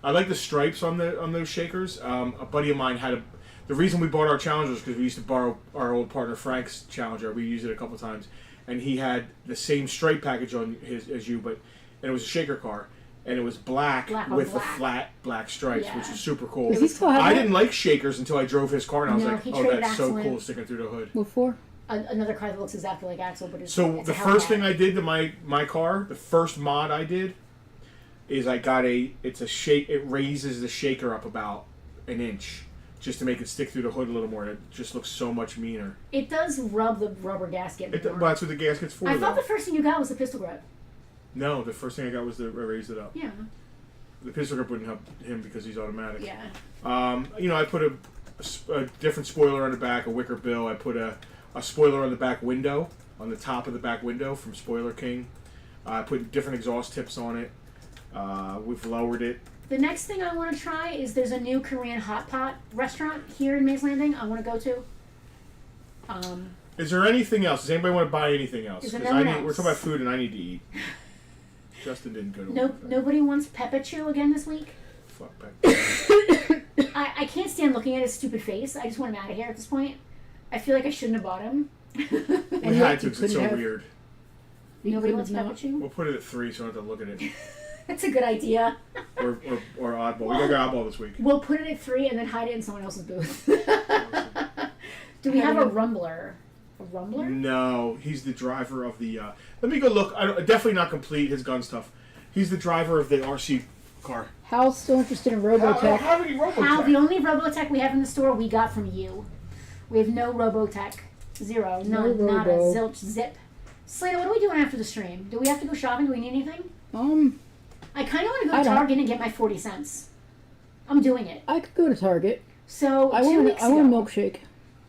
I like the stripes on those shakers. A buddy of mine had the reason we bought our Challengers because we used to borrow our old partner Frank's Challenger. We used it a couple times, and he had the same stripe package on his as you, and it was a shaker car, and it was black on with the black. flat black stripes, Yeah. which is super cool. Does he still have I that? didn't like shakers until I drove his car, and I was No, like, he "Oh, traded that's so Axel in. cool sticking through the hood." What for? another car that looks exactly like Axel, but it's So it's the a first Hellcat. thing I did to my car, the first mod I did, is I got it's a shake. It raises the shaker up about an inch, just to make it stick through the hood a little more. It just looks so much meaner. It does rub the rubber gasket more. But that's what the gasket's for. I thought though. the first thing you got was the pistol grip. No, the first thing I got was I raised it up. Yeah. The pistol grip wouldn't help him because he's automatic. Yeah. I put a different spoiler on the back, a wicker bill. I put a spoiler on the back window, on the top of the back window from Spoiler King. I put different exhaust tips on it. We've lowered it. The next thing I want to try is there's a new Korean hot pot restaurant here in Mays Landing I want to go to. Is there anything else? Does anybody want to buy anything else? Is there 'Cause no one we're else? talking about food and I need to eat. Justin didn't go to work. Nobody wants Peppa Chew again this week. Fuck back. I can't stand looking at his stupid face. I just want him out of here at this point. I feel like I shouldn't have bought him. We And had yet to you 'cause it's couldn't so have- weird. Nobody couldn't wants have Peppa not. Chew. We'll put it at 3 so I don't have to look at it. That's a good idea. Or oddball. We gotta go oddball this week. We'll put it at 3 and then hide it in someone else's booth. Do we have a rumbler? A rumbler? No, he's the driver of the. Let me go look. Definitely not complete his gun stuff. He's the driver of the RC car. Hal's still interested in I don't Robotech. have any Robotech. Hal, the only Robotech we have in the store we got from you. We have no Robotech. Zero. None. No Nada. Robo. Zilch. Zip. Selena, what are we doing after the stream? Do we have to go shopping? Do we need anything? I kind of want to go I to don't. Target and get my 40 cents. I'm doing it. I could go to Target. So I 2 want weeks a ago, milkshake.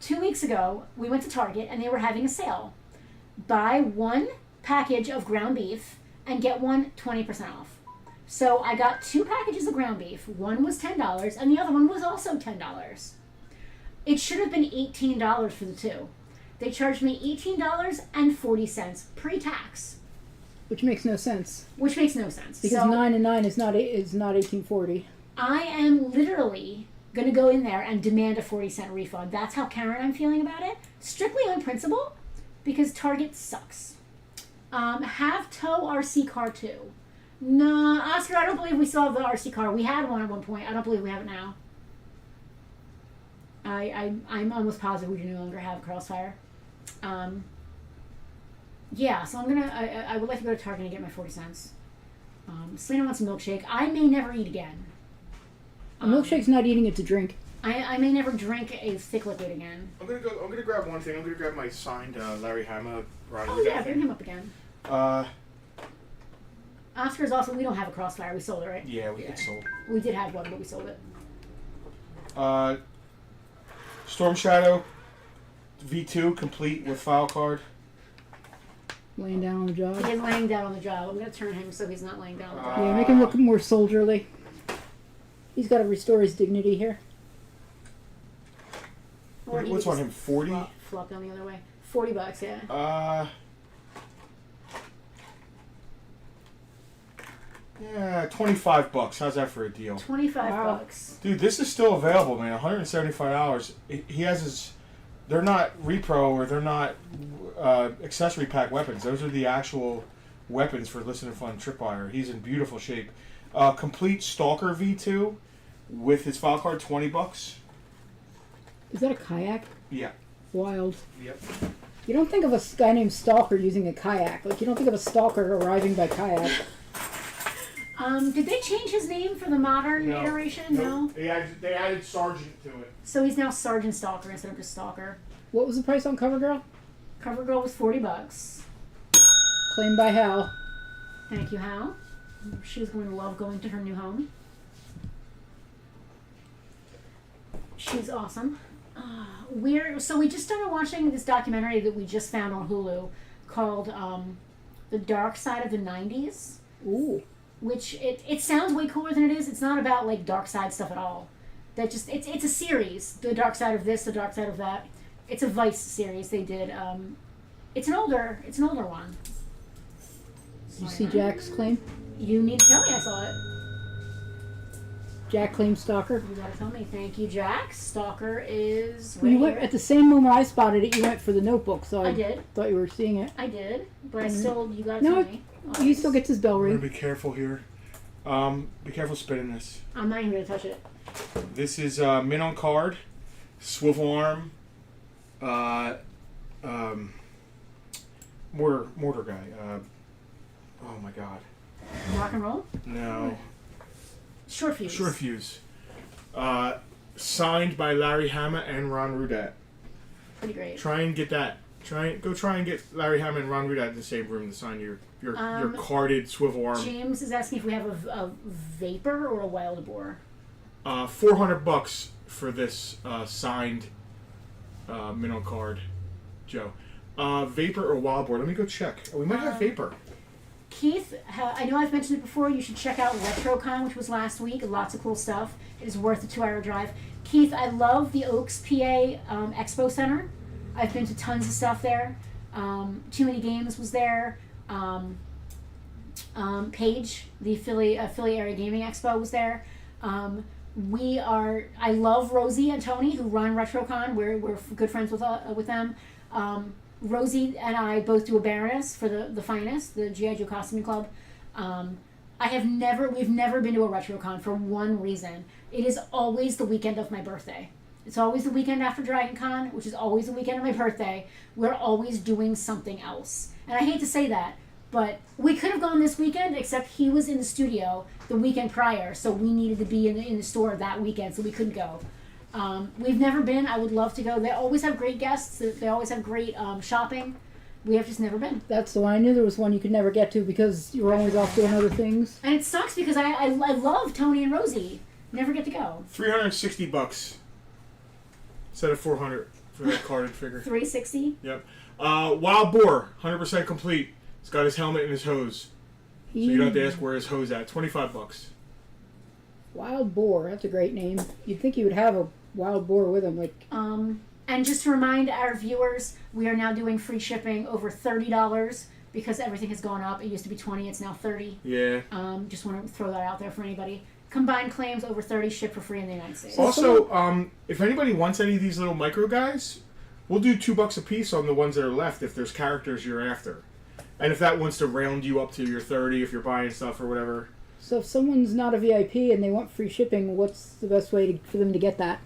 2 weeks ago, we went to Target and they were having a sale. Buy one package of ground beef and get one 20% off. So I got 2 packages of ground beef. One was $10 and the other one was also $10. It should have been $18 for the 2. They charged me $18.40 pre-tax, Which makes no sense. which makes no sense. Because So 9 and 9 is not 1840. I am literally going to go in there and demand a 40-cent refund. That's how Karen I'm feeling about it. Strictly on principle, because Target sucks. Have tow RC car too. No, Oscar, I don't believe we still have the RC car. We had one at one point. I don't believe we have it now. I'm almost positive we do no longer have Crossfire. Yeah, so I would like to go to Target and get my 40 cents. Selena wants a milkshake. I may never eat again. A milkshake's not eating it to drink. I may never drink a thick liquid again. I'm gonna grab one thing. I'm gonna grab my signed Larry Hama rider. Oh yeah, bring him up again. Uh, Oscar's also, we don't have a Crossfire. We sold it, right? yeah, we get sold. We did have one, but we sold it. Storm Shadow V2 complete with file card. Laying down on the job. He is laying down on the job. I'm going to turn him so he's not laying down on the job. Yeah, make him look more soldierly. He's got to restore his dignity here. Or he What's could on just him? 40? Flop down the other way. $40, yeah. Yeah, $25. How's that for a deal? 25 Wow. bucks. Dude, this is still available, man. $175. He has his. They're not repro or they're not accessory pack weapons. Those are the actual weapons for Listen to Fun Tripwire. He's in beautiful shape. Complete Stalker V2 with his file card, $20. Is that a kayak? Yeah. Wild. Yep. You don't think of a guy named Stalker using a kayak. Like, you don't think of a stalker arriving by kayak. Did they change his name for the modern iteration? No. They added Sergeant to it. So he's now Sergeant Stalker instead of just Stalker. What was the price on CoverGirl? CoverGirl was $40. Claimed by Hal. Thank you, Hal. She's going to love going to her new home. She's awesome. We just started watching this documentary that we just found on Hulu called The Dark Side of the 90s. Ooh. Which it sounds way cooler than it is. It's not about like dark side stuff at all. It's a series. The dark side of this, the dark side of that. It's a Vice series they did. It's an older one. Did you see Jack's claim? You need to tell me I saw it. Jack claimed Stalker. You gotta tell me. Thank you, Jack. Stalker is You right went here. at the same moment I spotted it. You went for the Notebook, so I did. thought you were seeing it. I did, but I still you gotta No, tell me. He still gets his bell I'm ring. gonna be careful here. Be careful spinning this. I'm not even gonna touch it. This is mint on card, swivel arm, mortar guy. Oh my God. Rock and roll? No. Short fuse. Short fuse. Signed by Larry Hama and Ron Rudat. Pretty great. Try and get that. Try and get Larry Hama and Ron Rudat in the same room to sign your carded swivel arm. James is asking if we have a vapor or a wild boar. $400 for this signed minnow card, Joe. Vapor or wild boar? Let me go check. Oh, we might have vapor. Keith, I know I've mentioned it before. You should check out RetroCon, which was last week. Lots of cool stuff. It is worth a 2-hour drive. Keith, I love the Oaks, PA Expo Center. I've been to tons of stuff there. Too Many Games was there. Page, the Philly Area Gaming Expo was there. I love Rosie and Tony, who run RetroCon. We're good friends with them. Rosie and I both do a Baroness for the Finest, the G.I. Joe Costuming Club. We've never been to a RetroCon for one reason. It is always the weekend of my birthday. It's always the weekend after Dragon Con, which is always the weekend of my birthday. We're always doing something else. And I hate to say that, but we could have gone this weekend, except he was in the studio the weekend prior, so we needed to be in the store that weekend, so we couldn't go. We've never been. I would love to go. They always have great guests. They always have great shopping. We have just never been. That's the one. I knew there was one you could never get to because you were always off doing other things. And it sucks because I love Tony and Rosie. Never get to go. $360 instead of $400 for that carded figure. $360. Yep. Wild boar, 100% complete. He's got his helmet and his hose, so you don't have to ask where his hose at. $25. Wild boar. That's a great name. You'd think you would have a wild boar with him, like. And just to remind our viewers, we are now doing free shipping over $30 because everything has gone up. It used to be $20, it's now $30. Yeah. Just want to throw that out there for anybody. Combined claims over $30, ship for free in the United States. Also, if anybody wants any of these little micro guys, we'll do $2 a piece on the ones that are left if there's characters you're after. And if that wants to round you up to your 30, if you're buying stuff or whatever. So if someone's not a VIP and they want free shipping, what's the best way for them to get that?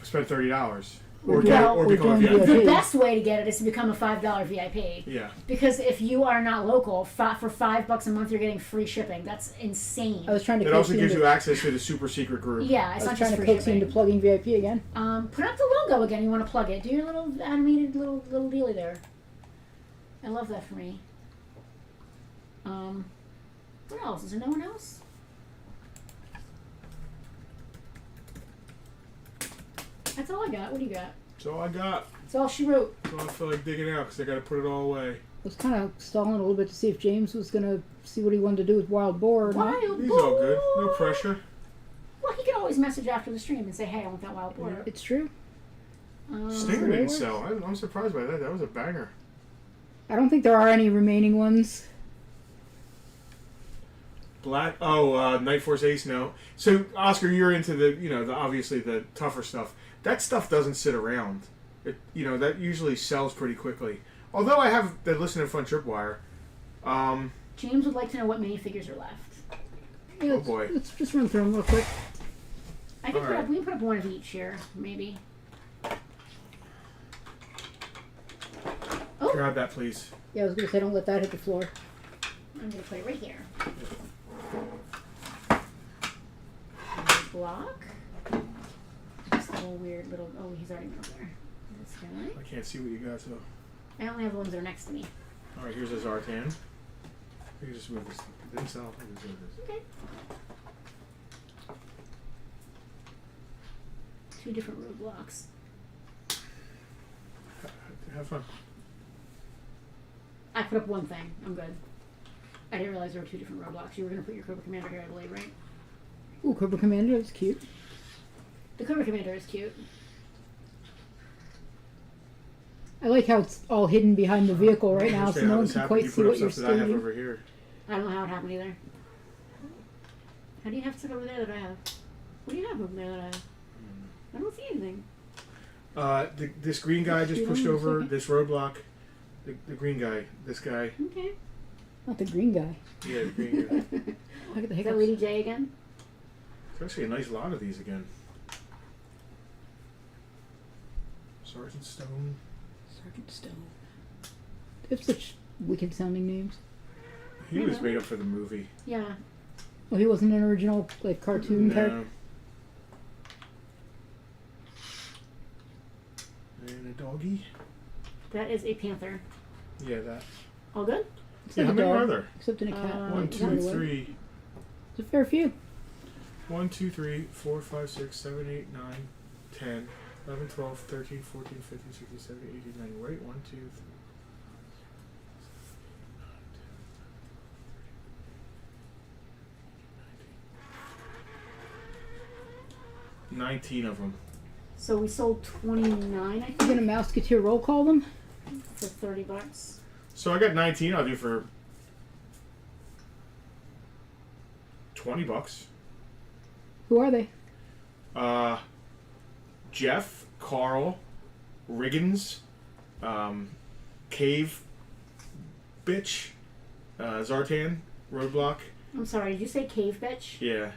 Spend $30. Or become a VIP. The best way to get it is to become a $5 VIP. Yeah. Because if you are not local, for $5 a month, you're getting free shipping. That's insane. I was trying to. It also gives you access to the super secret group. Yeah, it's I not was just trying to free coax you shipping. into plugging VIP again. Put up the logo again. You want to plug it? Do your little animated little dealy there. I love that for me. What else? Is there no one else? That's all I got. What do you got? That's all I got. That's all she wrote. That's all I feel like digging out because I got to put it all away. I was kind of stalling a little bit to see if James was going to see what he wanted to do with Wild Boar or not. Wild He's boar. all good. No pressure. Well, he can always message after the stream and say, "Hey, I want that wild boar." Yeah. It's true. Stinger didn't sell. I'm surprised by that. That was a banger. I don't think there are any remaining ones. Night Force Ace, no. So, Oscar, you're into the obviously the tougher stuff. That stuff doesn't sit around. That usually sells pretty quickly. Although I have been listening to Fun Tripwire. James would like to know what minifigures are left. Yeah, boy. Let's just run through them real quick. I can we can put up one of each here, maybe. Oh, Grab that, please. Yeah, I was going to say, don't let that hit the floor. I'm gonna put it right here. Block. Just a little weird little. Oh, he's already moved there. This guy. I can't see what you got, so. I only have the ones that are next to me. All right, here's a Zartan. You can just move this. It didn't sell. I can just move this. Okay. Two different roadblocks. Have fun. I put up one thing. I'm good. I didn't realize there were two different roadblocks. You were going to put your Cobra Commander here, I believe, right? Ooh, Cobra Commander, that's cute. The Cobra Commander is cute. I like how it's all hidden behind the vehicle right now, so no one can quite see what you're that I have stating. over here. I don't know how it happened either. How do you have stuff over there that I have? What do you have over there that I have? I don't see anything. This green guy just pushed over this roadblock. The green guy. This guy. Okay. Not the green guy. Yeah, the green guy. Look at the Is that hiccups. Lady J again? There's actually a nice lot of these again. Sergeant Stone. Sergeant Stone. They have such wicked sounding names. He was made up for the movie. Yeah. Well, he wasn't an original like cartoon character. And a doggy. That is a panther. Yeah, that. All good? Except How a many dog, are there? Except in a cat. 1, 2, 3. It's a fair few. 1, 2, 3, 4, 5, 6, 7, 8, 9, 10, 11, 12, 13, 14, 15, 16, 17, 18, 19. Wait, 1, 2, 3. 19 of them. So we sold 29, I You think, gonna Mouseketeer roll call them? for $30. So I got 19. I'll do for $20. Who are they? Jeff, Carl, Riggins, Cave, Bitch, Zartan, Roadblock. I'm sorry, did you say cave bitch? Yeah.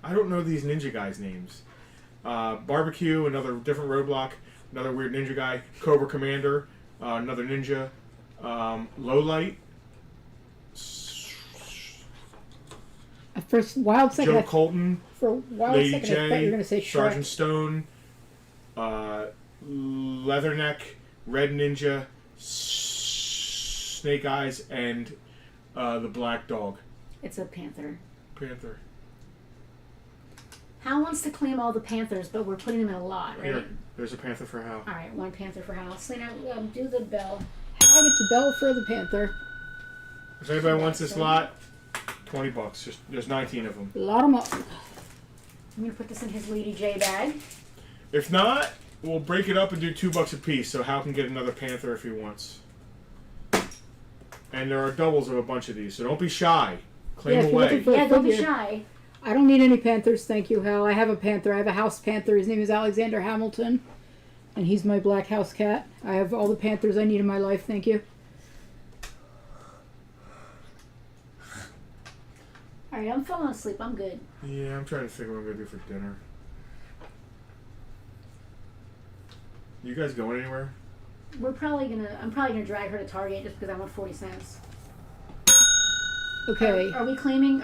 I don't know these ninja guys' names. Barbecue, another different Roadblock, another weird ninja guy. Cobra Commander, another ninja. Lowlight. At first, wild second. Joe Colton. For a wild Lady second, I thought you were J. gonna say Shrek. Sergeant Stone. Leatherneck. Red Ninja. Snake Eyes. And the Black Dog. It's a panther. Panther. Hal wants to claim all the panthers, but we're putting them in a lot, right? Here, there's a panther for Hal. All right, one panther for Hal. Selena, do the bell. Hal gets a bell for the panther. If anybody wants this lot, $20. There's 19 of them. Lot them up. I'm going to put this in his Lady J bag. If not, we'll break it up and do $2 a piece, so Hal can get another panther if he wants. And there are doubles of a bunch of these, so don't be shy. Claim Yeah, if you're away. looking for a Yeah, don't be figure. shy. I don't need any panthers, thank you, Hal. I have a panther. I have a house panther. His name is Alexander Hamilton, and he's my black house cat. I have all the panthers I need in my life, thank you. All right, I'm falling asleep. I'm good. Yeah, I'm trying to think what I'm going to do for dinner. You guys going anywhere? I'm probably gonna drag her to Target just because I want 40 cents. Okay. Are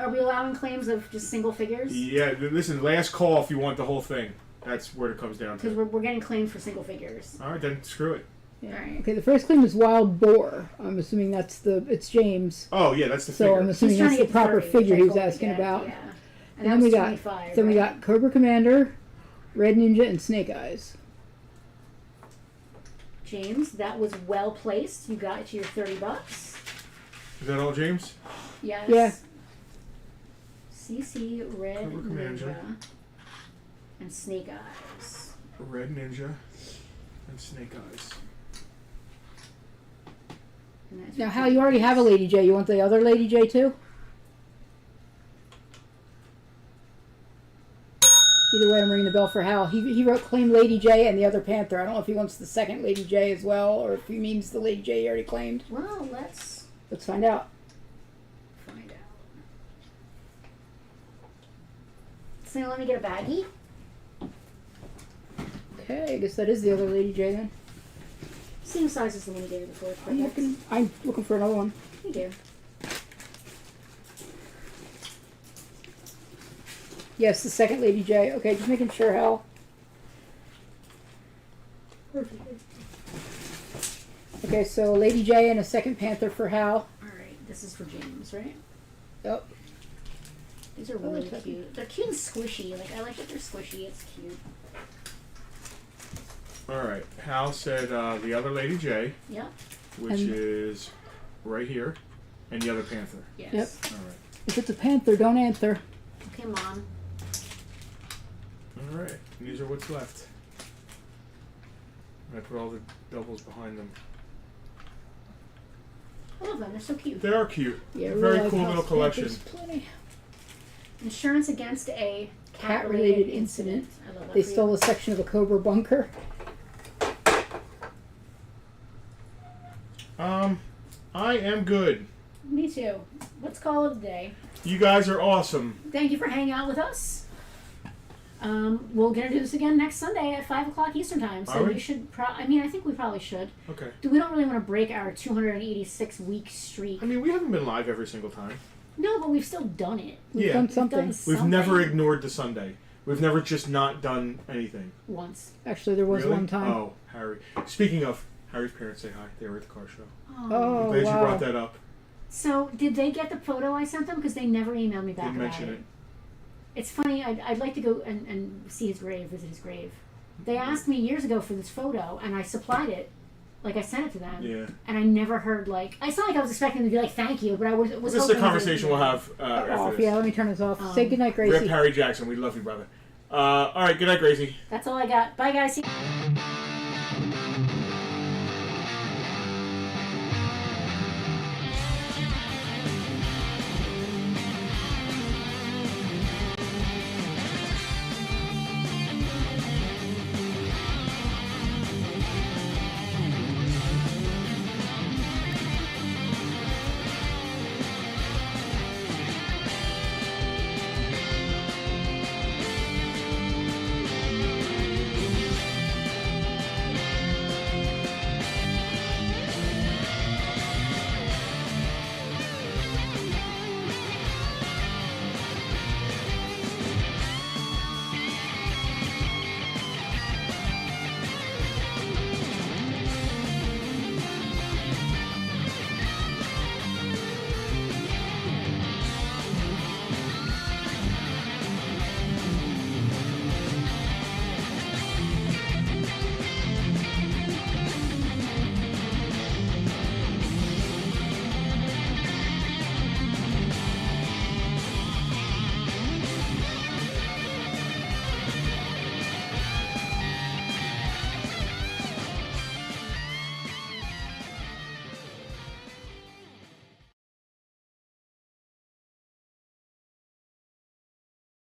we allowing claims of just single figures? Yeah, listen, last call if you want the whole thing. That's where it comes down Because to. we're getting claims for single figures. Alright, then screw it. Yeah. Alright. Okay, the first claim is wild boar. I'm assuming it's James. Oh, yeah, that's the So figure. I'm assuming He's trying that's to the get proper 30, figure which he I was told him asking to get, about. Yeah. And then we got 25, we right? got Cobra Commander, Red Ninja, and Snake Eyes. James, that was well placed. You got your $30. Is that all, James? Yes. Yeah. CC, Red Cobra Commander. Ninja, and Snake Eyes. Red Ninja and Snake Eyes. And that's Now, your Hal, you already have a Lady J. You want the other Lady J too? Either way, I'm ringing the bell for Hal. He wrote claim Lady J and the other Panther. I don't know if he wants the second Lady J as well, or if he means the Lady J he already claimed. Well, let's Let's find out. find out. So let me get a baggie. Okay, I guess that is the other Lady J then. Same size as the one you gave me before. I'm looking for another one. Thank you. Yes, the second Lady J. Okay, just making sure, Hal. Okay, so Lady J and a second Panther for Hal. Alright, this is for James, right? Yep. These are really that's cute. They're cute and squishy. Like, I like that they're squishy. It's cute. Alright, Hal said the other Lady J, Yep. which And- is right here, and the other Panther. Yes. Yep. Alright. If it's a Panther, don't answer. Okay, Mom. Alright, and these are what's left. I put all the doubles behind them. I love them. They're so cute. They are cute. Yeah, Very real cool life little House collection. Panthers, plenty. Insurance against a Cat-related cat-related incident. I love that They for you. stole a section of a Cobra bunker. I am good. Me too. Let's call it a day. You guys are awesome. Thank you for hanging out with us. We're gonna do this again next Sunday at 5 o'clock Eastern time. So you should. I think we probably should. Okay. We don't really want to break our 286 week streak. I mean, we haven't been live every single time. No, but we've still done it. We've done something. We've never ignored the Sunday. We've never just not done anything. Once. Actually, there was one time. Oh, Harry. Speaking of, Harry's parents say hi. They were at the car show. Oh, I'm glad wow. you brought that up. So, did they get the photo I sent them? Because they never emailed me back Didn't about mention it. it. It's funny. I'd like to go and see his grave, visit his grave. They asked me years ago for this photo, and I supplied it. Like, I sent it to them. Yeah. And I never heard, like... It's not like I was expecting them to be like, thank you, but I was This is hoping... a conversation we'll have Off. after this. Yeah, let me turn this off. Say goodnight, Gracie. Rip Harry Jackson. We love you, brother. All right, good night, Gracie. That's all I got. Bye, guys. See